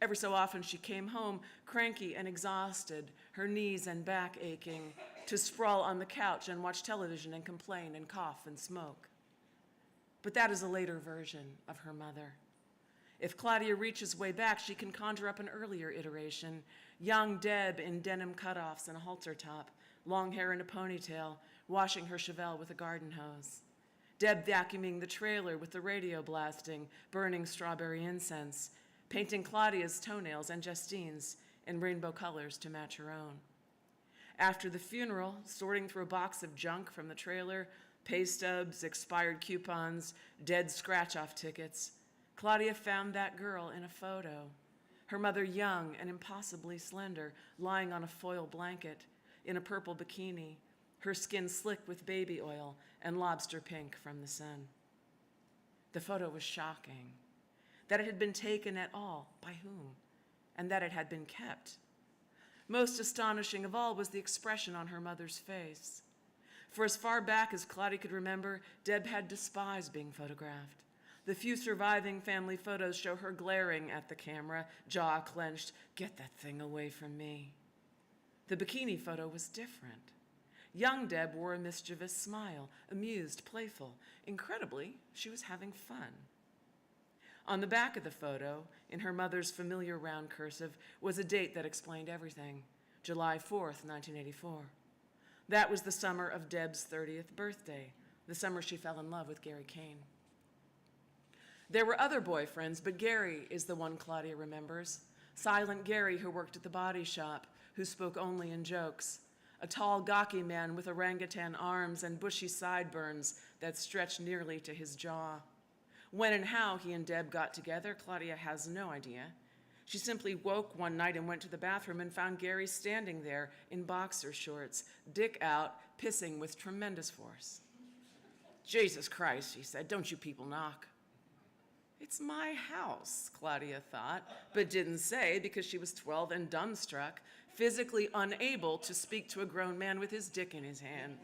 Every so often she came home cranky and exhausted, her knees and back aching, to sprawl on the couch and watch television and complain and cough and smoke. But that is a later version of her mother. If Claudia reaches way back, she can conjure up an earlier iteration, young Deb in denim cutoffs and a halter top, long hair in a ponytail, washing her Chevelle with a garden hose. Deb vacuuming the trailer with the radio blasting, burning strawberry incense, painting Claudia's toenails and Justine's in rainbow colors to match her own. After the funeral, sorting through a box of junk from the trailer, pay stubs, expired coupons, dead scratch-off tickets, Claudia found that girl in a photo, her mother young and impossibly slender, lying on a foil blanket in a purple bikini, her skin slick with baby oil and lobster pink from the sun. The photo was shocking. That it had been taken at all, by whom, and that it had been kept. Most astonishing of all was the expression on her mother's face. For as far back as Claudia could remember, Deb had despised being photographed. The few surviving family photos show her glaring at the camera, jaw clenched, "Get that thing away from me." The bikini photo was different. Young Deb wore a mischievous smile, amused, playful. Incredibly, she was having fun. On the back of the photo, in her mother's familiar round cursive, was a date that explained everything, July 4th, 1984. That was the summer of Deb's 30th birthday, the summer she fell in love with Gary Kane. There were other boyfriends, but Gary is the one Claudia remembers. Silent Gary who worked at the body shop, who spoke only in jokes. A tall, gawky man with orangutan arms and bushy sideburns that stretched nearly to his jaw. When and how he and Deb got together, Claudia has no idea. She simply woke one night and went to the bathroom and found Gary standing there in boxer shorts, dick out, pissing with tremendous force. "Jesus Christ," he said, "don't you people knock." "It's my house," Claudia thought, but didn't say because she was 12 and dumbstruck, physically unable to speak to a grown man with his dick in his hand.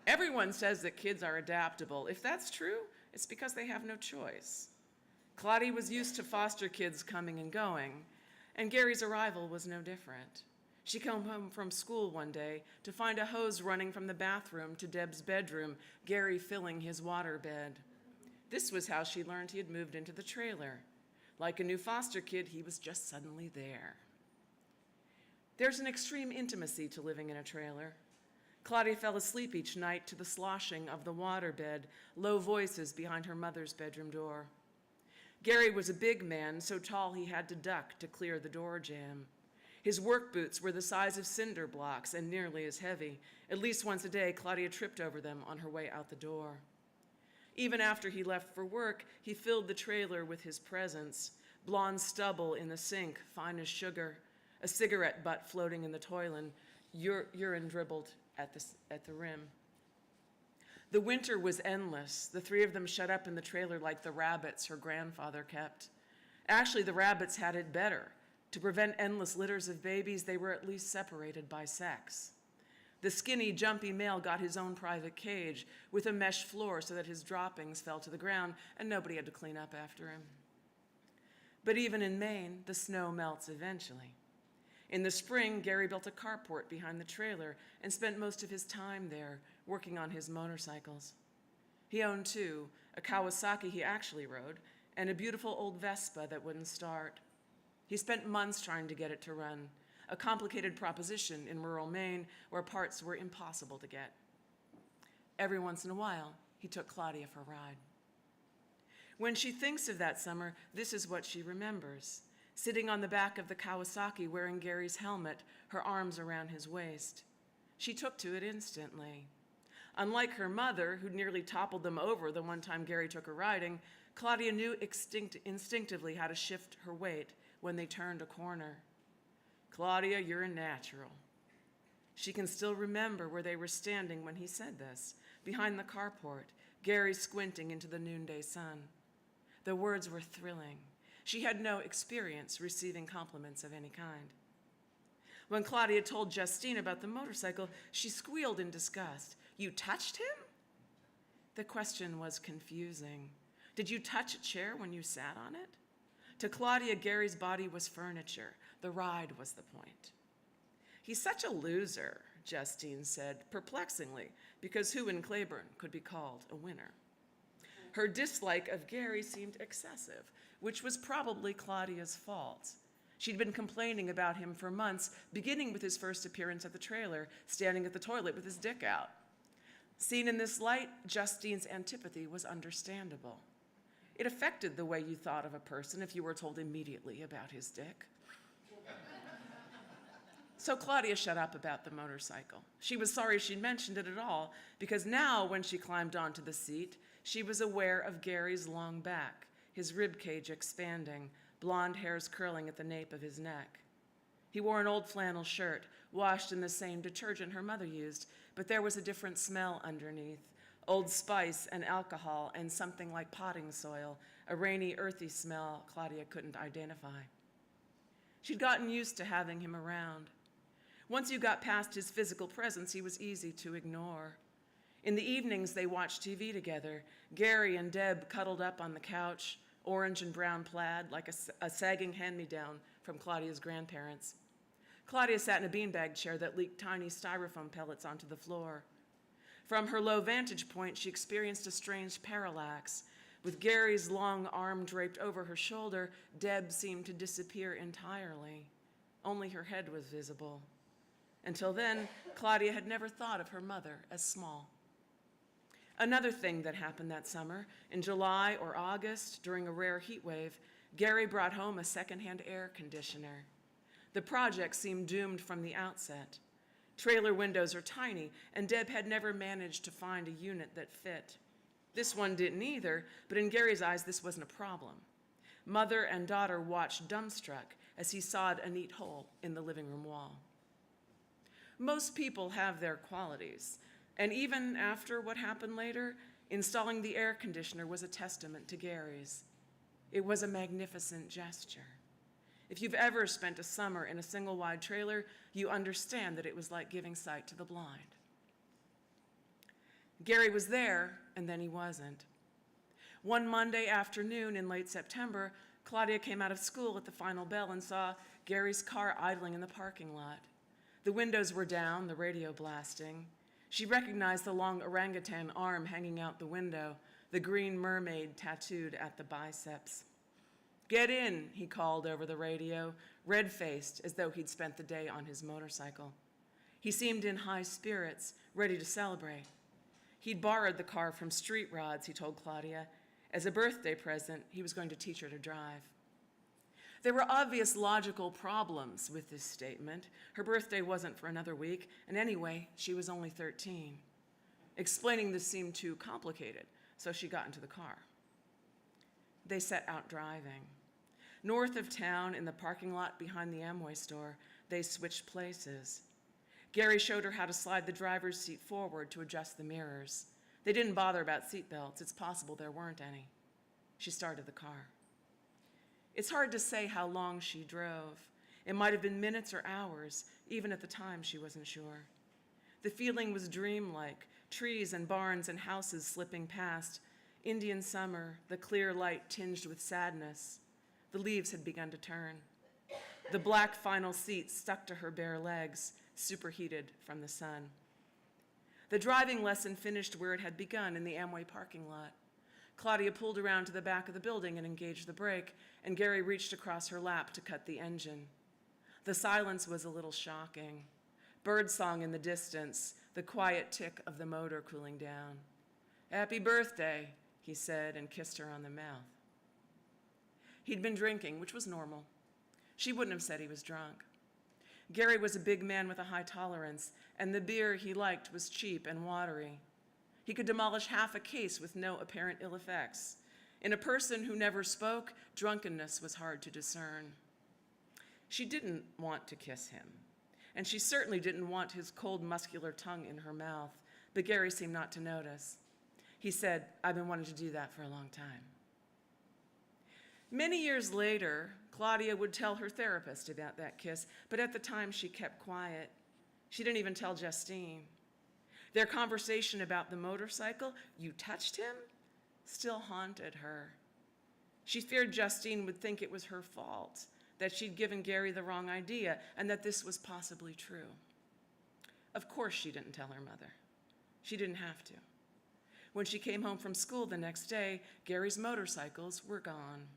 Everyone says that kids are adaptable. If that's true, it's because they have no choice. Claudia was used to foster kids coming and going, and Gary's arrival was no different. She came home from school one day to find a hose running from the bathroom to Deb's bedroom, Gary filling his waterbed. This was how she learned he had moved into the trailer. Like a new foster kid, he was just suddenly there. There's an extreme intimacy to living in a trailer. Claudia fell asleep each night to the sloshing of the waterbed, low voices behind her mother's bedroom door. Gary was a big man, so tall he had to duck to clear the door jamb. His work boots were the size of cinder blocks and nearly as heavy. At least once a day, Claudia tripped over them on her way out the door. Even after he left for work, he filled the trailer with his presence, blonde stubble in the sink, fine as sugar, a cigarette butt floating in the toilet, urine dribbled at the rim. The winter was endless. The 3 of them shut up in the trailer like the rabbits her grandfather kept. Actually, the rabbits had it better. To prevent endless litters of babies, they were at least separated by sex. The skinny, jumpy male got his own private cage with a mesh floor so that his droppings fell to the ground and nobody had to clean up after him. But even in Maine, the snow melts eventually. In the spring, Gary built a carport behind the trailer and spent most of his time there, working on his motorcycles. He owned 2, a Kawasaki he actually rode, and a beautiful old Vespa that wouldn't start. He spent months trying to get it to run, a complicated proposition in rural Maine where parts were impossible to get. Every once in a while, he took Claudia for a ride. When she thinks of that summer, this is what she remembers. Sitting on the back of the Kawasaki wearing Gary's helmet, her arms around his waist. She took to it instantly. Unlike her mother, who nearly toppled them over the one time Gary took her riding, Claudia knew instinctively how to shift her weight when they turned a corner. "Claudia, you're a natural." She can still remember where they were standing when he said this, behind the carport, Gary squinting into the noonday sun. The words were thrilling. She had no experience receiving compliments of any kind. When Claudia told Justine about the motorcycle, she squealed in disgust. "You touched him?" The question was confusing. Did you touch a chair when you sat on it? To Claudia, Gary's body was furniture. The ride was the point. "He's such a loser," Justine said, perplexingly, because who in Claiborne could be called a winner? Her dislike of Gary seemed excessive, which was probably Claudia's fault. She'd been complaining about him for months, beginning with his first appearance at the trailer, standing at the toilet with his dick out. Seen in this light, Justine's antipathy was understandable. It affected the way you thought of a person if you were told immediately about his dick. So Claudia shut up about the motorcycle. She was sorry she'd mentioned it at all, because now when she climbed onto the seat, she was aware of Gary's long back, his rib cage expanding, blonde hairs curling at the nape of his neck. He wore an old flannel shirt, washed in the same detergent her mother used, but there was a different smell underneath, Old Spice and alcohol and something like potting soil, a rainy, earthy smell Claudia couldn't identify. She'd gotten used to having him around. Once you got past his physical presence, he was easy to ignore. In the evenings, they watched TV together, Gary and Deb cuddled up on the couch, orange and brown plaid, like a sagging hand-me-down from Claudia's grandparents. Claudia sat in a beanbag chair that leaked tiny styrofoam pellets onto the floor. From her low vantage point, she experienced a strange parallax. With Gary's long arm draped over her shoulder, Deb seemed to disappear entirely. Only her head was visible. Until then, Claudia had never thought of her mother as small. Another thing that happened that summer, in July or August, during a rare heat wave, Gary brought home a secondhand air conditioner. The project seemed doomed from the outset. Trailer windows are tiny, and Deb had never managed to find a unit that fit. This one didn't either, but in Gary's eyes, this wasn't a problem. Mother and daughter watched dumbstruck as he sawed a neat hole in the living room wall. Most people have their qualities, and even after what happened later, installing the air conditioner was a testament to Gary's. It was a magnificent gesture. If you've ever spent a summer in a single-wide trailer, you understand that it was like giving sight to the blind. Gary was there, and then he wasn't. One Monday afternoon in late September, Claudia came out of school at the final bell and saw Gary's car idling in the parking lot. The windows were down, the radio blasting. She recognized the long orangutan arm hanging out the window, the green mermaid tattooed at the biceps. "Get in," he called over the radio, red-faced as though he'd spent the day on his motorcycle. He seemed in high spirits, ready to celebrate. He'd borrowed the car from Street Rods, he told Claudia. As a birthday present, he was going to teach her to drive. There were obvious logical problems with this statement. Her birthday wasn't for another week, and anyway, she was only 13. Explaining this seemed too complicated, so she got into the car. They set out driving. North of town, in the parking lot behind the Amway store, they switched places. Gary showed her how to slide the driver's seat forward to adjust the mirrors. They didn't bother about seatbelts. It's possible there weren't any. She started the car. It's hard to say how long she drove. It might have been minutes or hours. Even at the time, she wasn't sure. The feeling was dreamlike, trees and barns and houses slipping past. Indian summer, the clear light tinged with sadness. The leaves had begun to turn. The black final seat stuck to her bare legs, superheated from the sun. The driving lesson finished where it had begun, in the Amway parking lot. Claudia pulled around to the back of the building and engaged the brake, and Gary reached across her lap to cut the engine. The silence was a little shocking. Birdsong in the distance, the quiet tick of the motor cooling down. "Happy birthday," he said, and kissed her on the mouth. He'd been drinking, which was normal. She wouldn't have said he was drunk. Gary was a big man with a high tolerance, and the beer he liked was cheap and watery. He could demolish half a case with no apparent ill effects. In a person who never spoke, drunkenness was hard to discern. She didn't want to kiss him. and she certainly didn't want his cold, muscular tongue in her mouth, but Gary seemed not to notice. He said, "I've been wanting to do that for a long time." Many years later, Claudia would tell her therapist about that kiss, but at the time she kept quiet. She didn't even tell Justine. Their conversation about the motorcycle, "You touched him?" still haunted her. She feared Justine would think it was her fault, that she'd given Gary the wrong idea, and that this was possibly true. Of course she didn't tell her mother. She didn't have to. When she came home from school the next day, Gary's motorcycles were gone.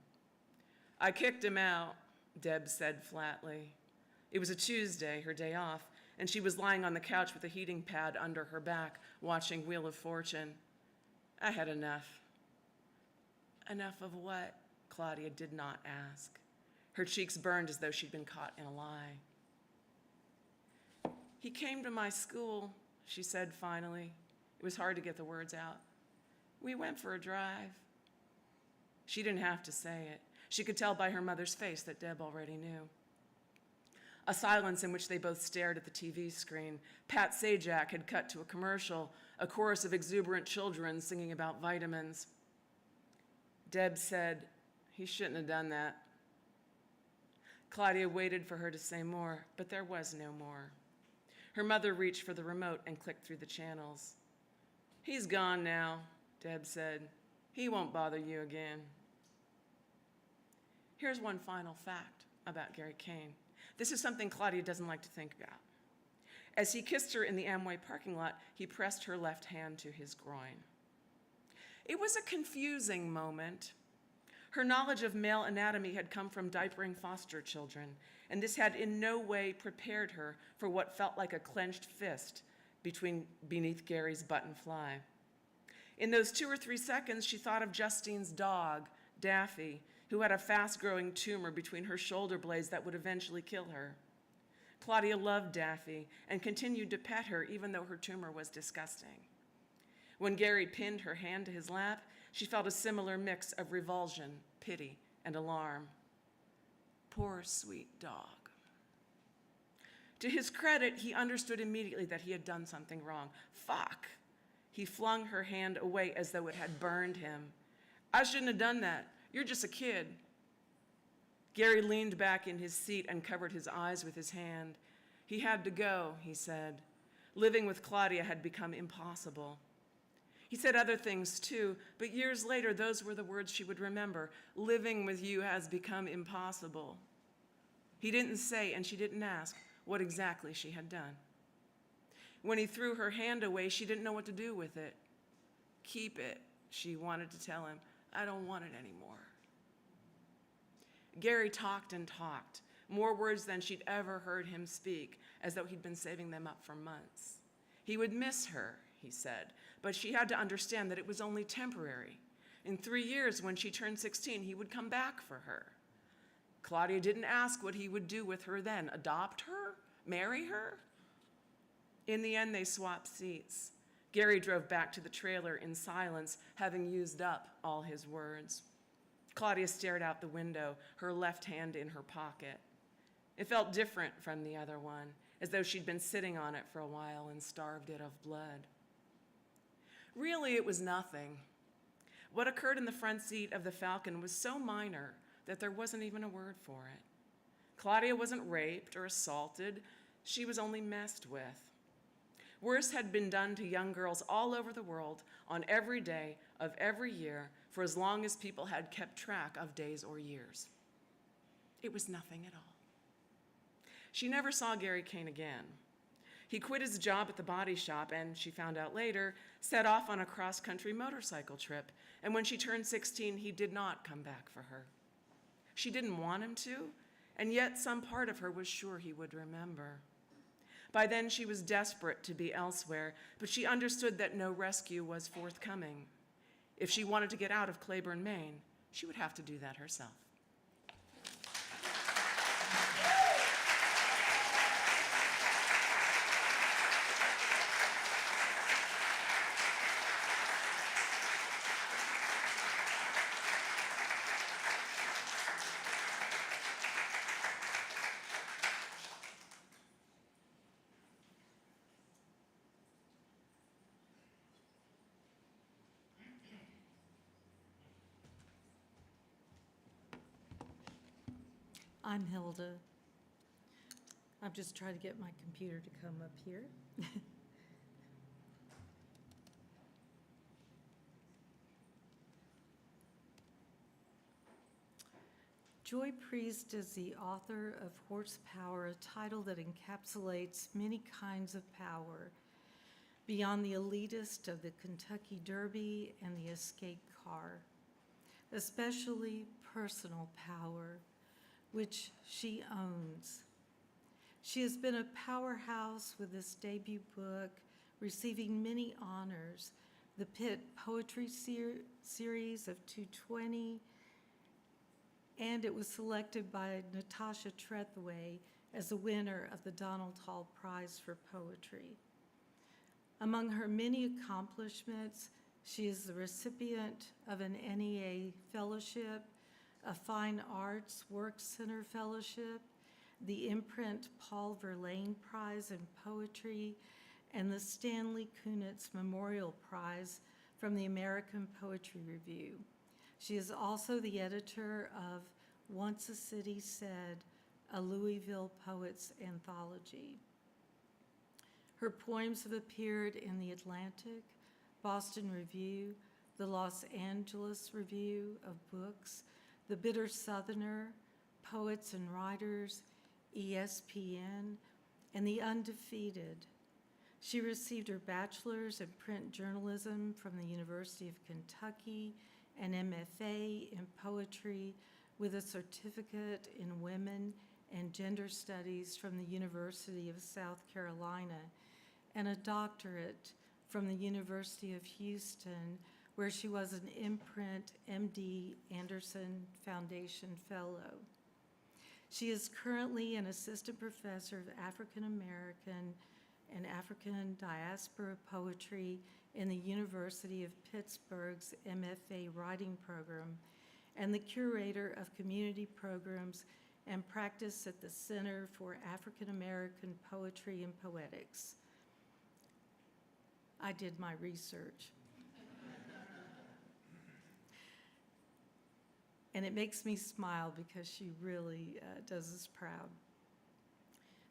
"I kicked him out," Deb said flatly. It was a Tuesday, her day off, and she was lying on the couch with a heating pad under her back, watching Wheel of Fortune. "I had enough." Enough of what? Claudia did not ask. Her cheeks burned as though she'd been caught in a lie. "He came to my school," she said finally. It was hard to get the words out. "We went for a drive." She didn't have to say it. She could tell by her mother's face that Deb already knew. A silence in which they both stared at the TV screen. Pat Sajak had cut to a commercial, a chorus of exuberant children singing about vitamins. Deb said, "He shouldn't have done that." Claudia waited for her to say more, but there was no more. Her mother reached for the remote and clicked through the channels. "He's gone now," Deb said. "He won't bother you again." Here's one final fact about Gary Kane. This is something Claudia doesn't like to think about. As he kissed her in the Amway parking lot, he pressed her left hand to his groin. It was a confusing moment. Her knowledge of male anatomy had come from diapering foster children, and this had in no way prepared her for what felt like a clenched fist beneath Gary's button fly. In those 2 or 3 seconds, she thought of Justine's dog, Daffy, who had a fast-growing tumor between her shoulder blades that would eventually kill her. Claudia loved Daffy and continued to pet her even though her tumor was disgusting. When Gary pinned her hand to his lap, she felt a similar mix of revulsion, pity, and alarm. Poor sweet dog. To his credit, he understood immediately that he had done something wrong. Fuck. He flung her hand away as though it had burned him. "I shouldn't have done that. You're just a kid." Gary leaned back in his seat and covered his eyes with his hand. He had to go, he said. Living with Claudia had become impossible. He said other things too, but years later, those were the words she would remember. "Living with you has become impossible." He didn't say, and she didn't ask, what exactly she had done. When he threw her hand away, she didn't know what to do with it. "Keep it," she wanted to tell him. "I don't want it anymore." Gary talked and talked, more words than she'd ever heard him speak, as though he'd been saving them up for months. He would miss her, he said, but she had to understand that it was only temporary. In 3 years, when she turned 16, he would come back for her. Claudia didn't ask what he would do with her then. Adopt her? Marry her? In the end, they swapped seats. Gary drove back to the trailer in silence, having used up all his words. Claudia stared out the window, her left hand in her pocket. It felt different from the other one, as though she'd been sitting on it for a while and starved it of blood. Really, it was nothing. What occurred in the front seat of the Falcon was so minor that there wasn't even a word for it. Claudia wasn't raped or assaulted. She was only messed with. Worse had been done to young girls all over the world on every day of every year for as long as people had kept track of days or years. It was nothing at all. She never saw Gary Kane again. He quit his job at the body shop and, she found out later, set off on a cross-country motorcycle trip. And when she turned 16, he did not come back for her. She didn't want him to, and yet some part of her was sure he would remember. By then, she was desperate to be elsewhere, but she understood that no rescue was forthcoming. If she wanted to get out of Claiborne, Maine, she would have to do that herself. I'm Hilda. I'm just trying to get my computer to come up here. Joy Priest is the author of Horsepower, a title that encapsulates many kinds of power, beyond the elitist of the Kentucky Derby and the escape car, especially personal power, which she owns. She has been a powerhouse with this debut book, receiving many honors, the Pitt Poetry Series of 220, and it was selected by Natasha Trethewey as the winner of the Donald Hall Prize for Poetry. Among her many accomplishments, she is the recipient of an NEA Fellowship, a Fine Arts Work Center Fellowship, the imprint Paul Verlaine Prize in Poetry, and the Stanley Kunitz Memorial Prize from the American Poetry Review. She is also the editor of Once a City Said, a Louisville Poets Anthology. Her poems have appeared in the Atlantic, Boston Review, the Los Angeles Review of Books, the Bitter Southerner, Poets and Writers, ESPN, and The Undefeated. She received her bachelor's in print journalism from the University of Kentucky, an MFA in poetry with a certificate in women and gender studies from the University of South Carolina, and a doctorate from the University of Houston, where she was an imprint MD Anderson Foundation Fellow. She is currently an assistant professor of African American and African diaspora poetry in the University of Pittsburgh's MFA writing program, and the curator of community programs and practice at the Center for African American Poetry and Poetics. I did my research. And it makes me smile because she really does us proud.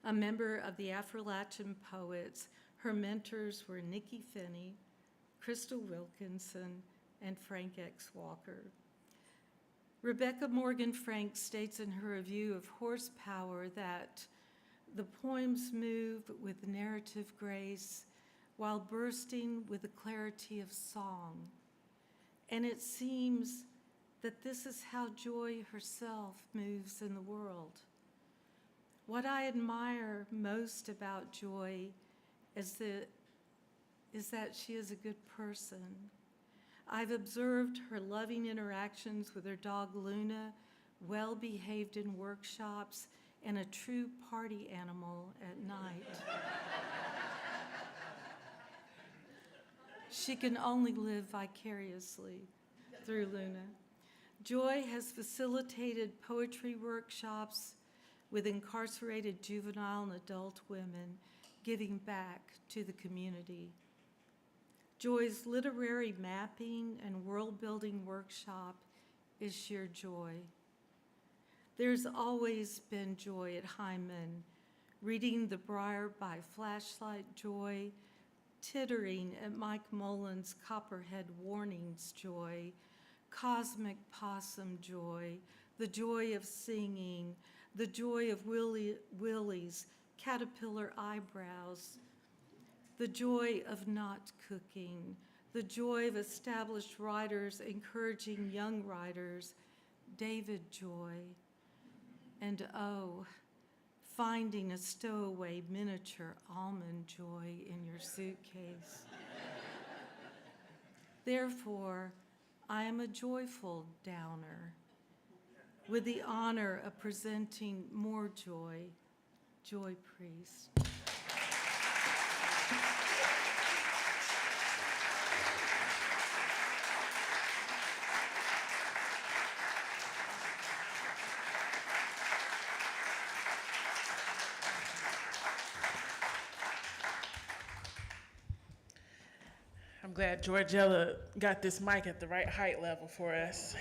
A member of the Appalachian Poets, her mentors were Nikki Finney, Crystal Wilkinson, and Frank X. Walker. Rebecca Morgan Frank states in her review of Horsepower that the poems move with narrative grace while bursting with the clarity of song. And it seems that this is how Joy herself moves in the world. What I admire most about Joy is that she is a good person. I've observed her loving interactions with her dog Luna, well-behaved in workshops, and a true party animal at night. She can only live vicariously through Luna. Joy has facilitated poetry workshops with incarcerated juvenile and adult women, giving back to the community. Joy's literary mapping and world-building workshop is sheer joy. There's always been joy at Hyman, reading The Briar by Flashlight joy, tittering at Mike Mullen's Copperhead Warnings joy, Cosmic Possum joy, the joy of singing, the joy of Willie's caterpillar eyebrows, the joy of not cooking, the joy of established writers encouraging young writers, David joy, and oh, finding a stowaway miniature almond joy in your suitcase. Therefore, I am a joyful downer, with the honor of presenting more joy, Joy Priest. I'm glad Georgella got this mic at the right height level for us.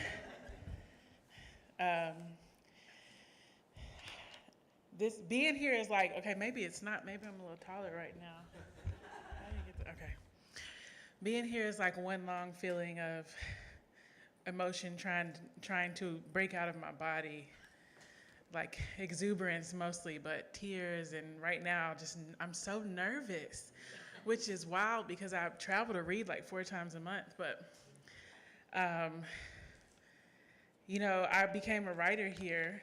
this being here is like, okay, maybe it's not, maybe I'm a little taller right now. How do you get okay. Being here is like one long feeling of emotion trying to break out of my body, like exuberance mostly, but tears, and right now I'm so nervous, which is wild because I travel to read like 4 times a month, but you know, I became a writer here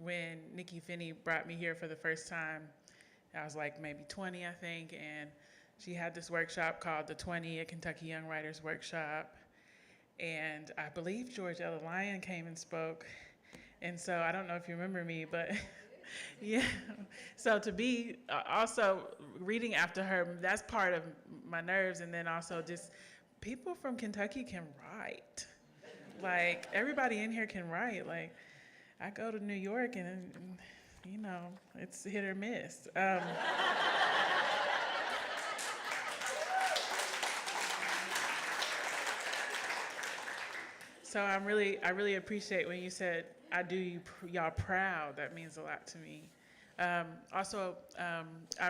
when Nikki Finney brought me here for the first time. I was like maybe 20, I think, and she had this workshop called the 20, a Kentucky Young Writers Workshop. And I believe Lyon came and spoke. And so I don't know if you remember me, but yeah. So to be also reading after her, that's part of my nerves. And then also just people from Kentucky can write. Like everybody in here can write. Like I go to New York and you know, it's hit or miss. So I really appreciate when you said, I do y'all proud. That means a lot to me. Also, I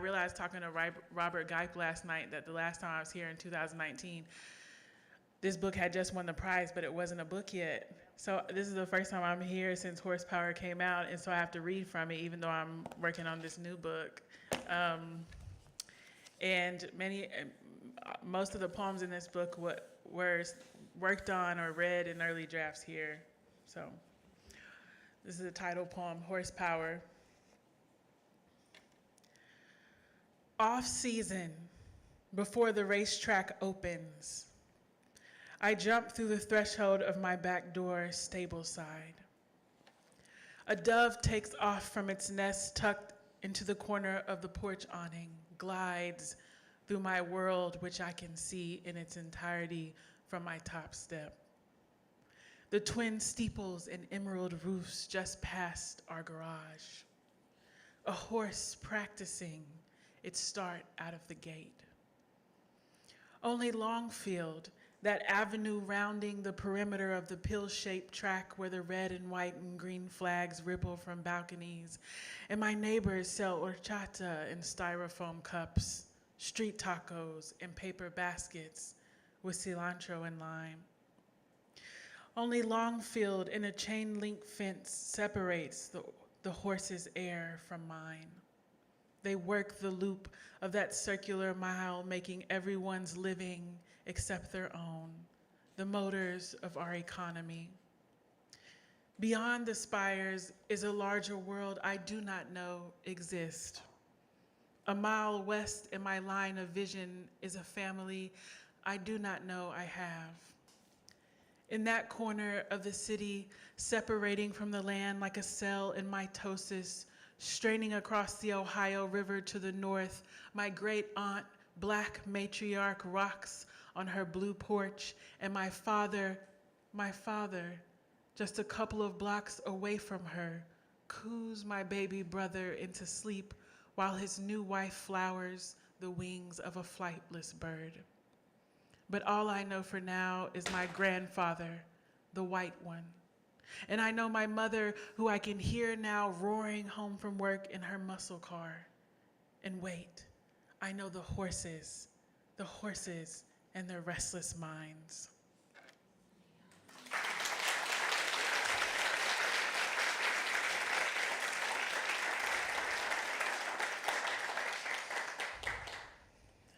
realized talking to Robert Geip last night that the last time I was here in 2019, this book had just won the prize, but it wasn't a book yet. So this is the first time I'm here since Horsepower came out, and so I have to read from it, even though I'm working on this new book. And most of the poems in this book were worked on or read in early drafts here. So this is the title poem, Horsepower. Off season, before the racetrack opens, I jump through the threshold of my back door, stable side. A dove takes off from its nest tucked into the corner of the porch awning, glides through my world, which I can see in its entirety from my top step. The twin steeples and emerald roofs just past our garage. A horse practicing its start out of the gate. Only Longfield, that avenue rounding the perimeter of the pill-shaped track where the red and white and green flags ripple from balconies, and my neighbors sell horchata in styrofoam cups, street tacos in paper baskets with cilantro and lime. Only Longfield in a chain-link fence separates the horse's air from mine. They work the loop of that circular mile, making everyone's living except their own, the motors of our economy. Beyond the spires is a larger world I do not know exists. A mile west in my line of vision is a family I do not know I have. In that corner of the city, separating from the land like a cell in mitosis, straining across the Ohio River to the north, my great aunt, black matriarch, rocks on her blue porch, and my father, just a couple of blocks away from her, coos my baby brother into sleep while his new wife flowers the wings of a flightless bird. But all I know for now is my grandfather, the white one. And I know my mother, who I can hear now roaring home from work in her muscle car. And wait, I know the horses and their restless minds.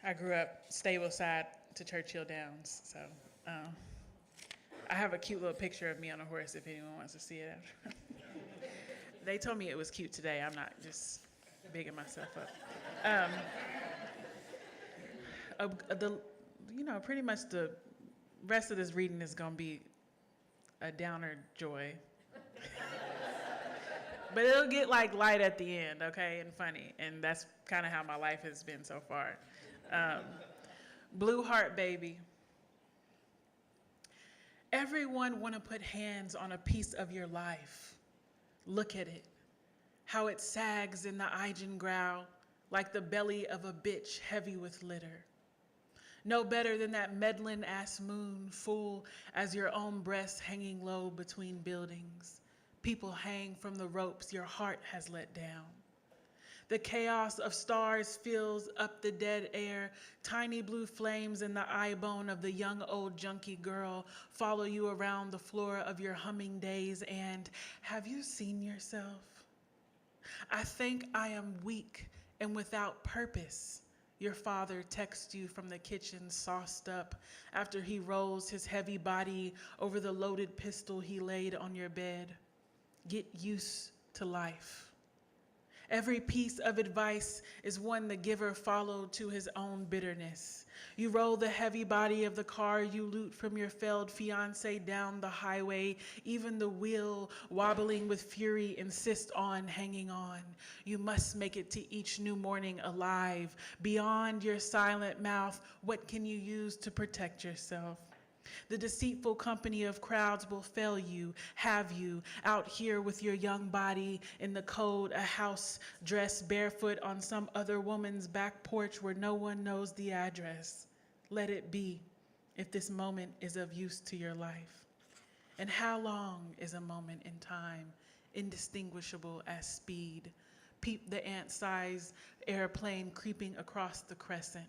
I grew up stable side to Churchill Downs, so I have a cute little picture of me on a horse if anyone wants to see it after. They told me it was cute today. I'm not just bigging myself up. Pretty much the rest of this reading is gonna be a downer joy. But it'll get like light at the end, okay, and funny. And that's kind of how my life has been so far. Blue Heart Baby. Everyone want to put hands on a piece of your life. Look at it, how it sags in the Eigen like the belly of a bitch heavy with litter. No better than that meddling-ass moon, full as your own breast hanging low between buildings. People hang from the ropes your heart has let down. The chaos of stars fills up the dead air. Tiny blue flames in the eye bone of the young old junkie girl follow you around the floor of your humming days. And have you seen yourself? I think I am weak and without purpose. Your father texts you from the kitchen, sauced up, after he rolls his heavy body over the loaded pistol he laid on your bed. Get used to life. Every piece of advice is one the giver followed to his own bitterness. You roll the heavy body of the car you loot from your failed fiancé down the highway. Even the wheel, wobbling with fury, insists on hanging on. You must make it to each new morning alive. Beyond your silent mouth, what can you use to protect yourself? The deceitful company of crowds will fail you, have you, out here with your young body in the cold, a house dressed barefoot on some other woman's back porch where no one knows the address. Let it be, if this moment is of use to your life. And how long is a moment in time, indistinguishable as speed? Peep the ant-sized airplane creeping across the crescent.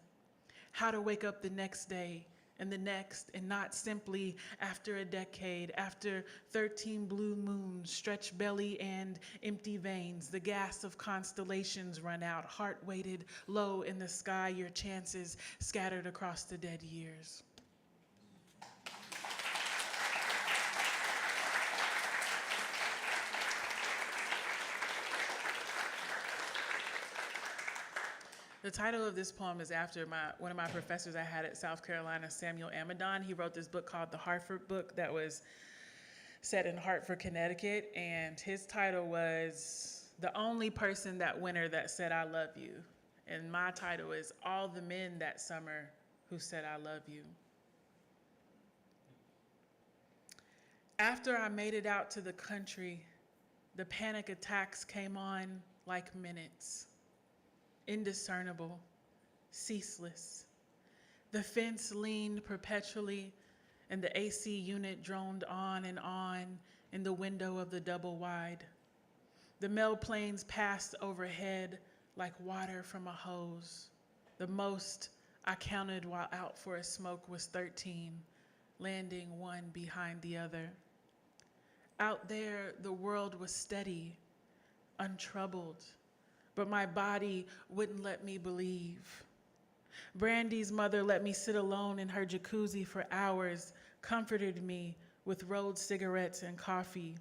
How to wake up the next day, and the next, and not simply after a decade, after 13 blue moons, stretched belly and empty veins, the gas of constellations run out, heart weighted low in the sky, your chances scattered across the dead years. The title of this poem is after one of my professors I had at South Carolina, Samuel Amadon. He wrote this book called The Hartford Book that was set in Hartford, Connecticut, and his title was The Only Person That Winter That Said I Love You. And my title is All the Men That Summer Who Said I Love You. After I made it out to the country, the panic attacks came on like minutes. Indiscernible, ceaseless. The fence leaned perpetually, and the AC unit droned on in the window of the double wide. The mail planes passed overhead like water from a hose. The most I counted while out for a smoke was 13, landing one behind the other. Out there, the world was steady, untroubled, but my body wouldn't let me believe. Brandy's mother let me sit alone in her jacuzzi for hours, comforted me with rolled cigarettes and coffee,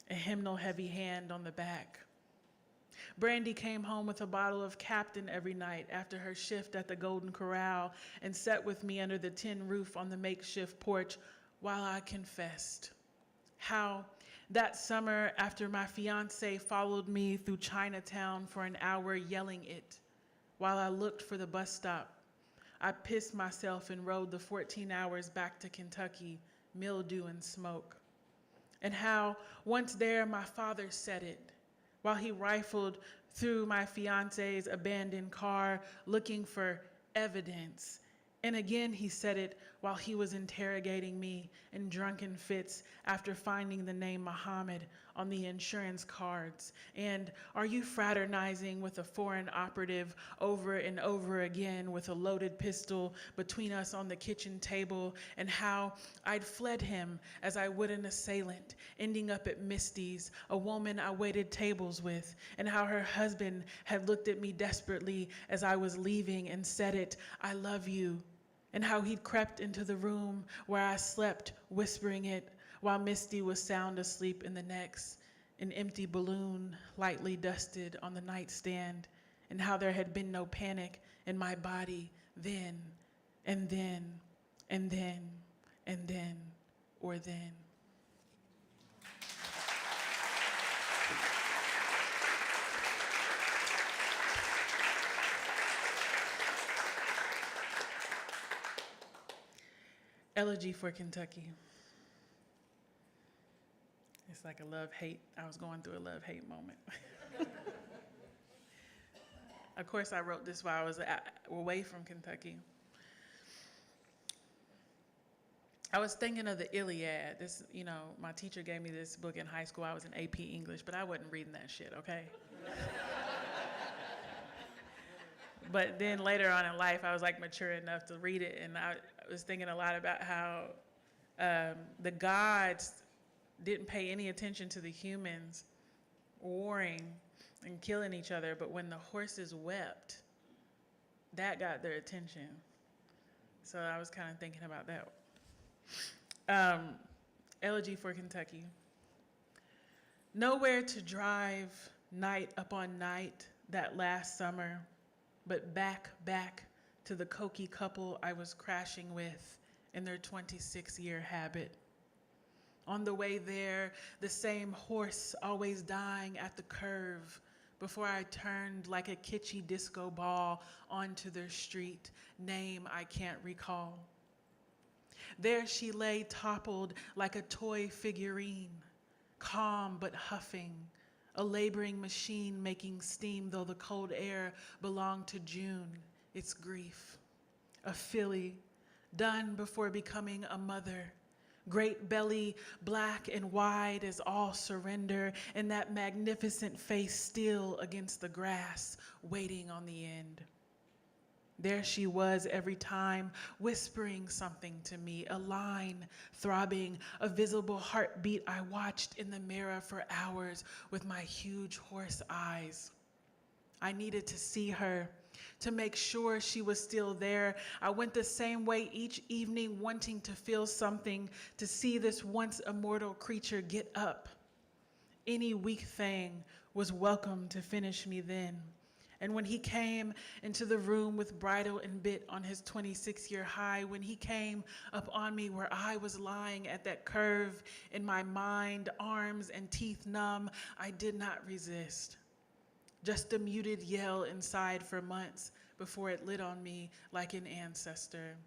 a hymnal-heavy hand on the back. Brandy came home with a bottle of Captain every night after her shift at the Golden Corral and sat with me under the tin roof on the makeshift porch while I confessed how that summer, after my fiancé followed me through Chinatown for an hour yelling it, while I looked for the bus stop, I pissed myself and rode the 14 hours back to Kentucky, mildew and smoke. And how, once there, my father said it, while he rifled through my fiancé's abandoned car looking for evidence. And again, he said it while he was interrogating me in drunken fits after finding the name Muhammad on the insurance cards. And are you fraternizing with a foreign operative over and over again with a loaded pistol between us on the kitchen table? And how I'd fled him as I would an assailant, ending up at Misty's, a woman I waited tables with, and how her husband had looked at me desperately as I was leaving and said it, I love you. And how he'd crept into the room where I slept, whispering it, while Misty was sound asleep in the next, an empty balloon lightly dusted on the nightstand, and how there had been no panic in my body then, and then, and then, and then, or then. Elegy for Kentucky. It's like a love-hate. I was going through a love-hate moment. Of course, I wrote this while I was away from Kentucky. I was thinking of the Iliad. This, my teacher gave me this book in high school. I was in AP English, but I wasn't reading that shit, okay? But then later on in life, I was like mature enough to read it, and I was thinking a lot about how the gods didn't pay any attention to the humans warring and killing each other, but when the horses wept, that got their attention. So I was kind of thinking about that. Elegy for Kentucky. Nowhere to drive night upon night that last summer, but back to the Koki couple I was crashing with in their 26-year habit. On the way there, the same horse always dying at the curve before I turned like a kitschy disco ball onto their street, name I can't recall. There she lay toppled like a toy figurine, calm but huffing, a laboring machine making steam though the cold air belonged to June, its grief. A filly, done before becoming a mother, great belly, black and wide as all surrender, and that magnificent face still against the grass, waiting on the end. There she was every time, whispering something to me, a line throbbing, a visible heartbeat I watched in the mirror for hours with my huge horse eyes. I needed to see her, to make sure she was still there. I went the same way each evening, wanting to feel something, to see this once immortal creature get up. Any weak thing was welcome to finish me then. And when he came into the room with bridle and bit on his 26-year high, when he came up on me where I was lying at that curve in my mind, arms and teeth numb, I did not resist. Just a muted yell inside for months before it lit on me like an ancestor.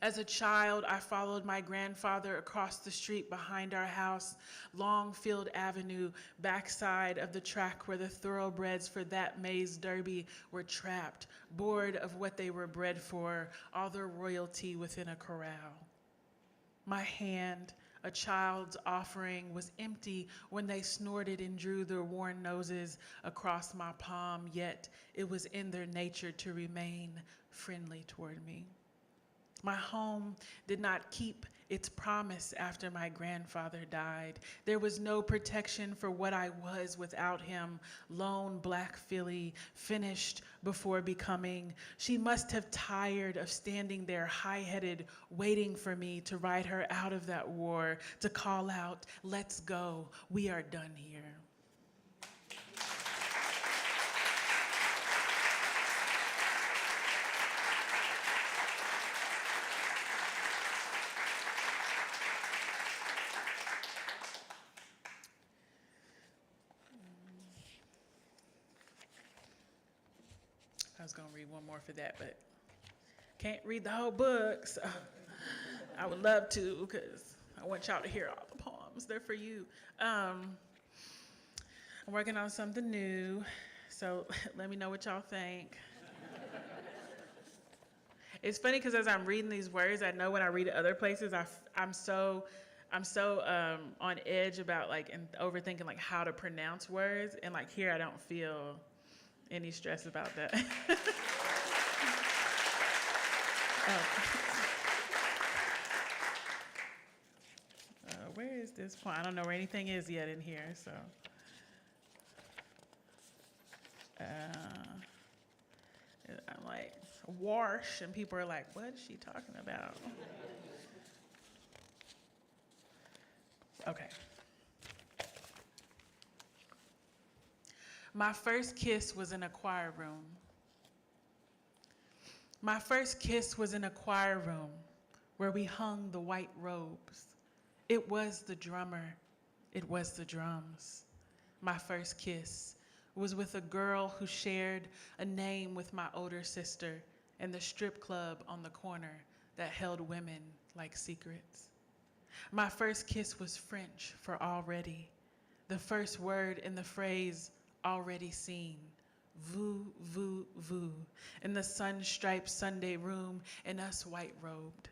As a child, I followed my grandfather across the street behind our house, Longfield Avenue, backside of the track where the thoroughbreds for that Mays Derby were trapped, bored of what they were bred for, all their royalty within a corral. My hand, a child's offering, was empty when they snorted and drew their worn noses across my palm, yet it was in their nature to remain friendly toward me. My home did not keep its promise after my grandfather died. There was no protection for what I was without him. Lone black filly, finished before becoming. She must have tired of standing there high-headed, waiting for me to ride her out of that war, to call out, "Let's go, we are done here." I was gonna read one more for that, but can't read the whole book, so I would love to, because I want y'all to hear all the poems. They're for you. I'm working on something new, so let me know what y'all think. It's funny because as I'm reading these words, I know when I read it other places, I'm so on edge about and overthinking how to pronounce words, and here I don't feel any stress about that. Where is this point? I don't know where anything is yet in here, so. I'm like, wash, and people are like, what is she talking about? Okay. My first kiss was in a choir room. My first kiss was in a choir room where we hung the white robes. It was the drummer. It was the drums. My first kiss was with a girl who shared a name with my older sister in the strip club on the corner that held women like secrets. My first kiss was French for already, the first word in the phrase already seen, vous, vous, vous, in the sun-striped Sunday room and us white-robed.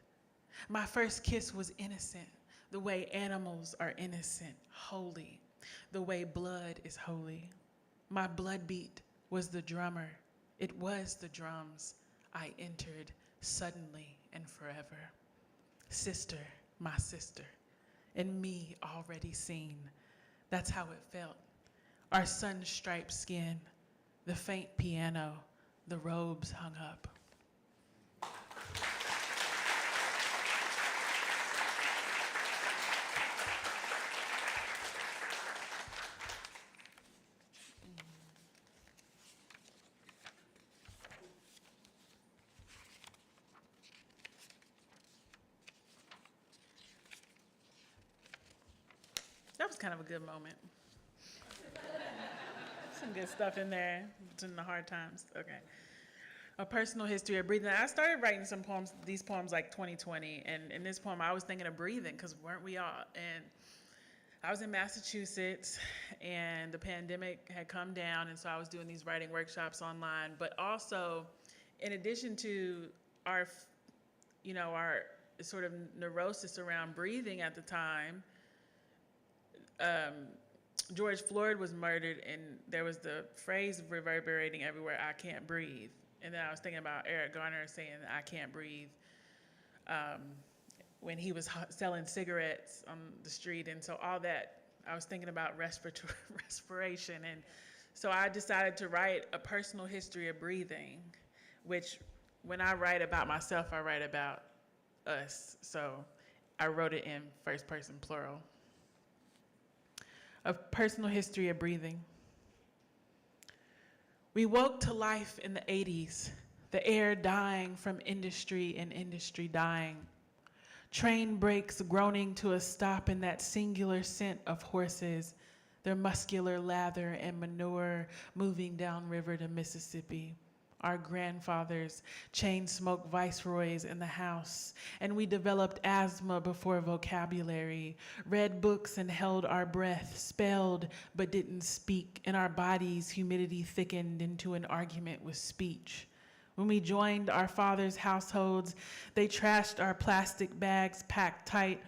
My first kiss was innocent, the way animals are innocent, holy, the way blood is holy. My blood beat was the drummer. It was the drums. I entered suddenly and forever. Sister, my sister, and me already seen. That's how it felt. Our sun-striped skin, the faint piano, the robes hung up. That was kind of a good moment. Some good stuff in there between the hard times. Okay. A personal history of breathing. I started writing some poems, these poems like 2020, and in this poem I was thinking of breathing, because weren't we all? And I was in Massachusetts, and the pandemic had come down, and so I was doing these writing workshops online. But also, in addition to our sort of neurosis around breathing at the time, George Floyd was murdered, and there was the phrase reverberating everywhere, "I can't breathe." And then I was thinking about Eric Garner saying, "I can't breathe," when he was selling cigarettes on the street. And so all that, I was thinking about respiration. And so I decided to write a personal history of breathing, which when I write about myself, I write about us. So I wrote it in first person plural. A personal history of breathing. We woke to life in the 80s, the air dying from industry and industry dying. Train brakes groaning to a stop in that singular scent of horses, their muscular lather and manure moving downriver to Mississippi. Our grandfathers chain smoked viceroys in the house, and we developed asthma before vocabulary, read books and held our breath, spelled but didn't speak, and our bodies' humidity thickened into an argument with speech. When we joined our fathers' households, they trashed our plastic bags packed tight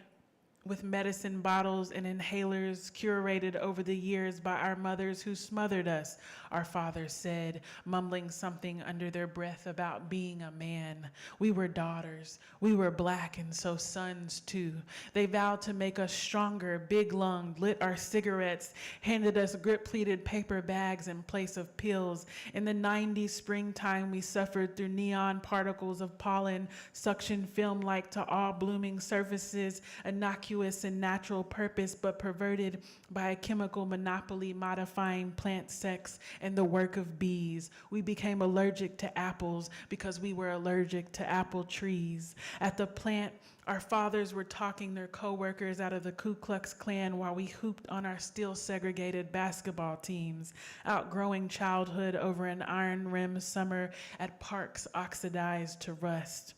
with medicine bottles and inhalers curated over the years by our mothers who smothered us, our fathers said, mumbling something under their breath about being a man. We were daughters. We were black, and so sons too. They vowed to make us stronger, big-lunged, lit our cigarettes, handed us grip-pleated paper bags in place of pills. In the 90s springtime, we suffered through neon particles of pollen, suction film-like to all blooming surfaces, innocuous and natural purpose, but perverted by a chemical monopoly modifying plant sex and the work of bees. We became allergic to apples because we were allergic to apple trees. At the plant, our fathers were talking their co-workers out of the Ku Klux Klan while we hooped on our still segregated basketball teams, outgrowing childhood over an iron-rimmed summer at parks oxidized to rust.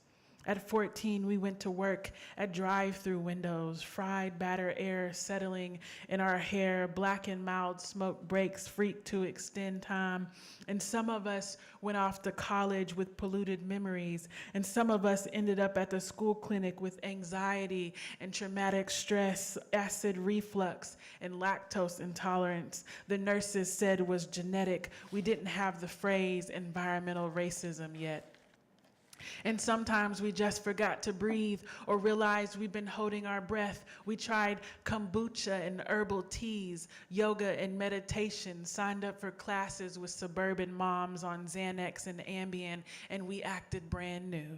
At 14, we went to work at drive-through windows, fried batter air settling in our hair, blackened mild smoke breaks freaked to extend time. And some of us went off to college with polluted memories, and some of us ended up at the school clinic with anxiety and traumatic stress, acid reflux, and lactose intolerance. The nurses said was genetic. We didn't have the phrase environmental racism yet. And sometimes we just forgot to breathe or realized we've been holding our breath. We tried kombucha and herbal teas, yoga and meditation, signed up for classes with suburban moms on Xanax and Ambien, and we acted brand new.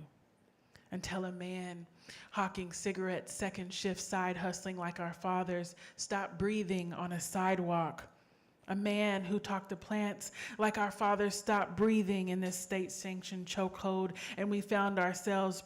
Until a man hawking cigarettes, second shift side hustling like our fathers, stopped breathing on a sidewalk. A man who talked to plants like our fathers stopped breathing in this state-sanctioned chokehold, and we found ourselves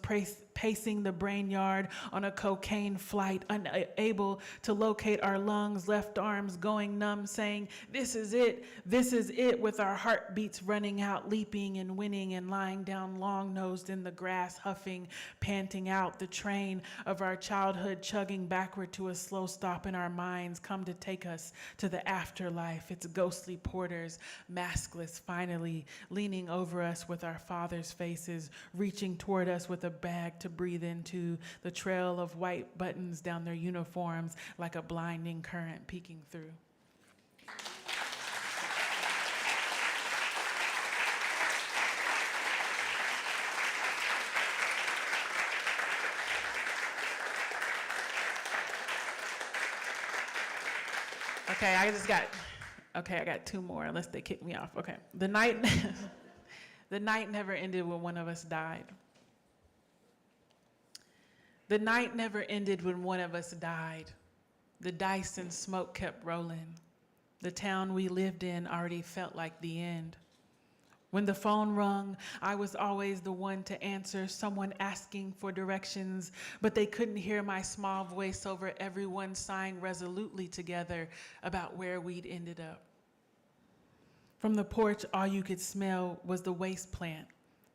pacing the brainyard on a cocaine flight, unable to locate our lungs, left arms going numb, saying, this is it, with our heartbeats running out, leaping and winning and lying down long-nosed in the grass, huffing, panting out, the train of our childhood chugging backward to a slow stop in our minds, come to take us to the afterlife. Its ghostly porters, maskless finally, leaning over us with our fathers' faces, reaching toward us with a bag to breathe into the trail of white buttons down their uniforms like a blinding current peeking through. Okay, I got two more unless they kick me off. Okay. The night never ended when one of us died. The night never ended when one of us died. The dice and smoke kept rolling. The town we lived in already felt like the end. When the phone rung, I was always the one to answer, someone asking for directions, but they couldn't hear my small voice over everyone sighing resolutely together about where we'd ended up. From the porch, all you could smell was the waste plant.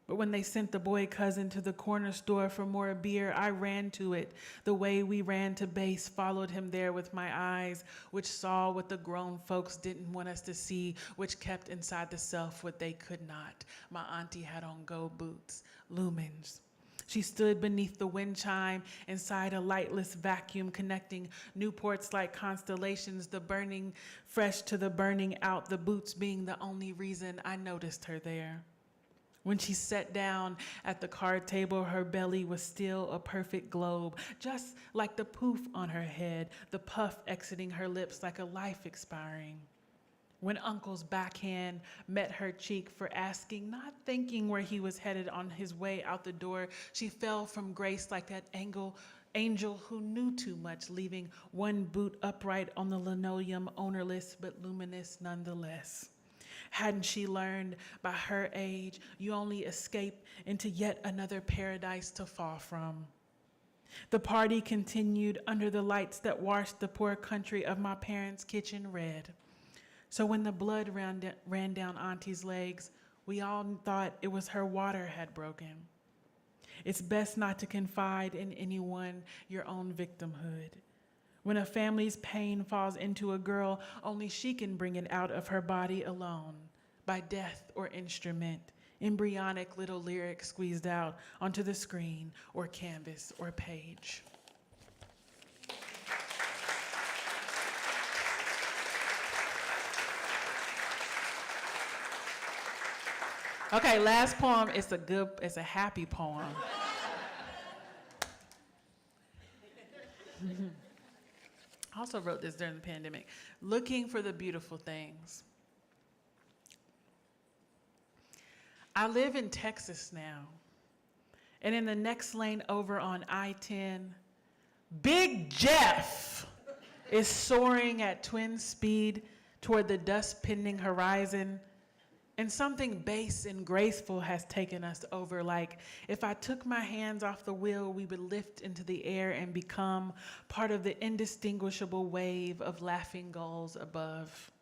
But when they sent the boy cousin to the corner store for more beer, I ran to it. The way we ran to base, followed him there with my eyes, which saw what the grown folks didn't want us to see, which kept inside the self what they could not. My auntie had on Go boots, lumens. She stood beneath the wind chime inside a lightless vacuum connecting Newports like constellations, the burning fresh to the burning out, the boots being the only reason I noticed her there. When she sat down at the card table, her belly was still a perfect globe, just like the poof on her head, the puff exiting her lips like a life expiring. When Uncle's backhand met her cheek for asking, not thinking where he was headed on his way out the door, she fell from grace like that angel who knew too much, leaving one boot upright on the linoleum, ownerless but luminous nonetheless. Hadn't she learned by her age, you only escape into yet another paradise to fall from? The party continued under the lights that washed the poor country of my parents' kitchen red. So when the blood ran down Auntie's legs, we all thought it was her water had broken. It's best not to confide in anyone your own victimhood. When a family's pain falls into a girl, only she can bring it out of her body alone, by death or instrument, embryonic little lyrics squeezed out onto the screen or canvas or page. Okay, last poem. It's a happy poem. I also wrote this during the pandemic. Looking for the beautiful things. I live in Texas now, and in the next lane over on I-10, Big Jeff is soaring at twin speed toward the dust-pending horizon, and something base and graceful has taken us over, like if I took my hands off the wheel, we would lift into the air and become part of the indistinguishable wave of laughing gulls above.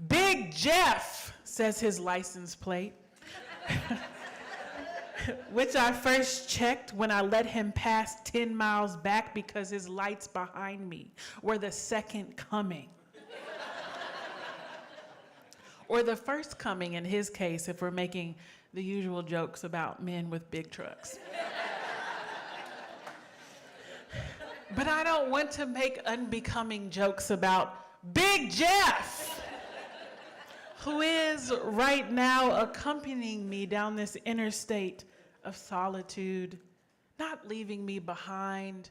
Big Jeff, says his license plate, which I first checked when I let him pass 10 miles back because his lights behind me were the second coming. Or the first coming in his case, if we're making the usual jokes about men with big trucks. But I don't want to make unbecoming jokes about Big Jeff, who is right now accompanying me down this interstate of solitude, not leaving me behind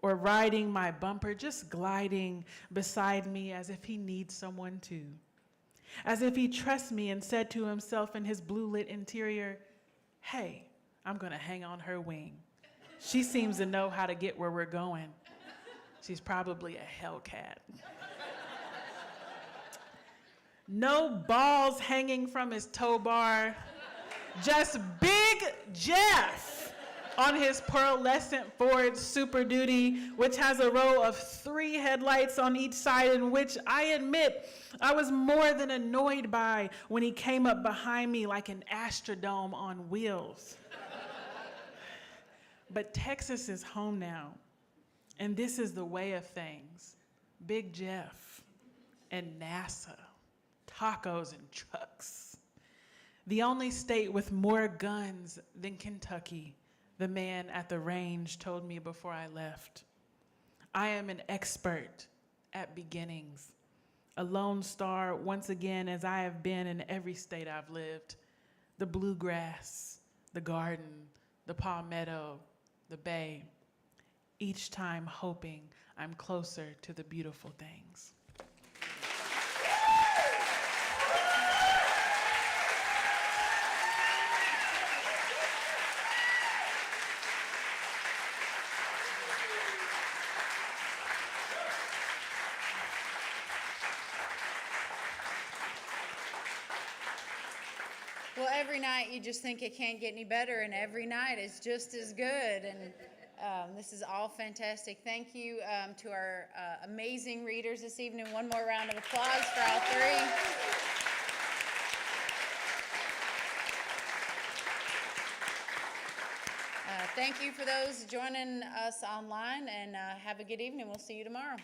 or riding my bumper, just gliding beside me as if he needs someone too. As if he trusts me and said to himself in his blue-lit interior, hey, I'm gonna hang on her wing. She seems to know how to get where we're going. She's probably a Hellcat. No balls hanging from his tow bar, just Big Jeff on his pearlescent Ford Super Duty, which has a row of 3 headlights on each side, in which I admit I was more than annoyed by when he came up behind me like an Astrodome on wheels. But Texas is home now, and this is the way of things. Big Jeff and NASA, tacos and trucks. The only state with more guns than Kentucky, the man at the range told me before I left. I am an expert at beginnings, a lone star once again, as I have been in every state I've lived. The bluegrass, the garden, the palmetto, the bay, each time hoping I'm closer to the beautiful things. Well, every night you just think it can't get any better, and every night is just as good. And this is all fantastic. Thank you to our amazing readers this evening. One more round of applause for all three. Thank you for those joining us online, and have a good evening. We'll see you tomorrow.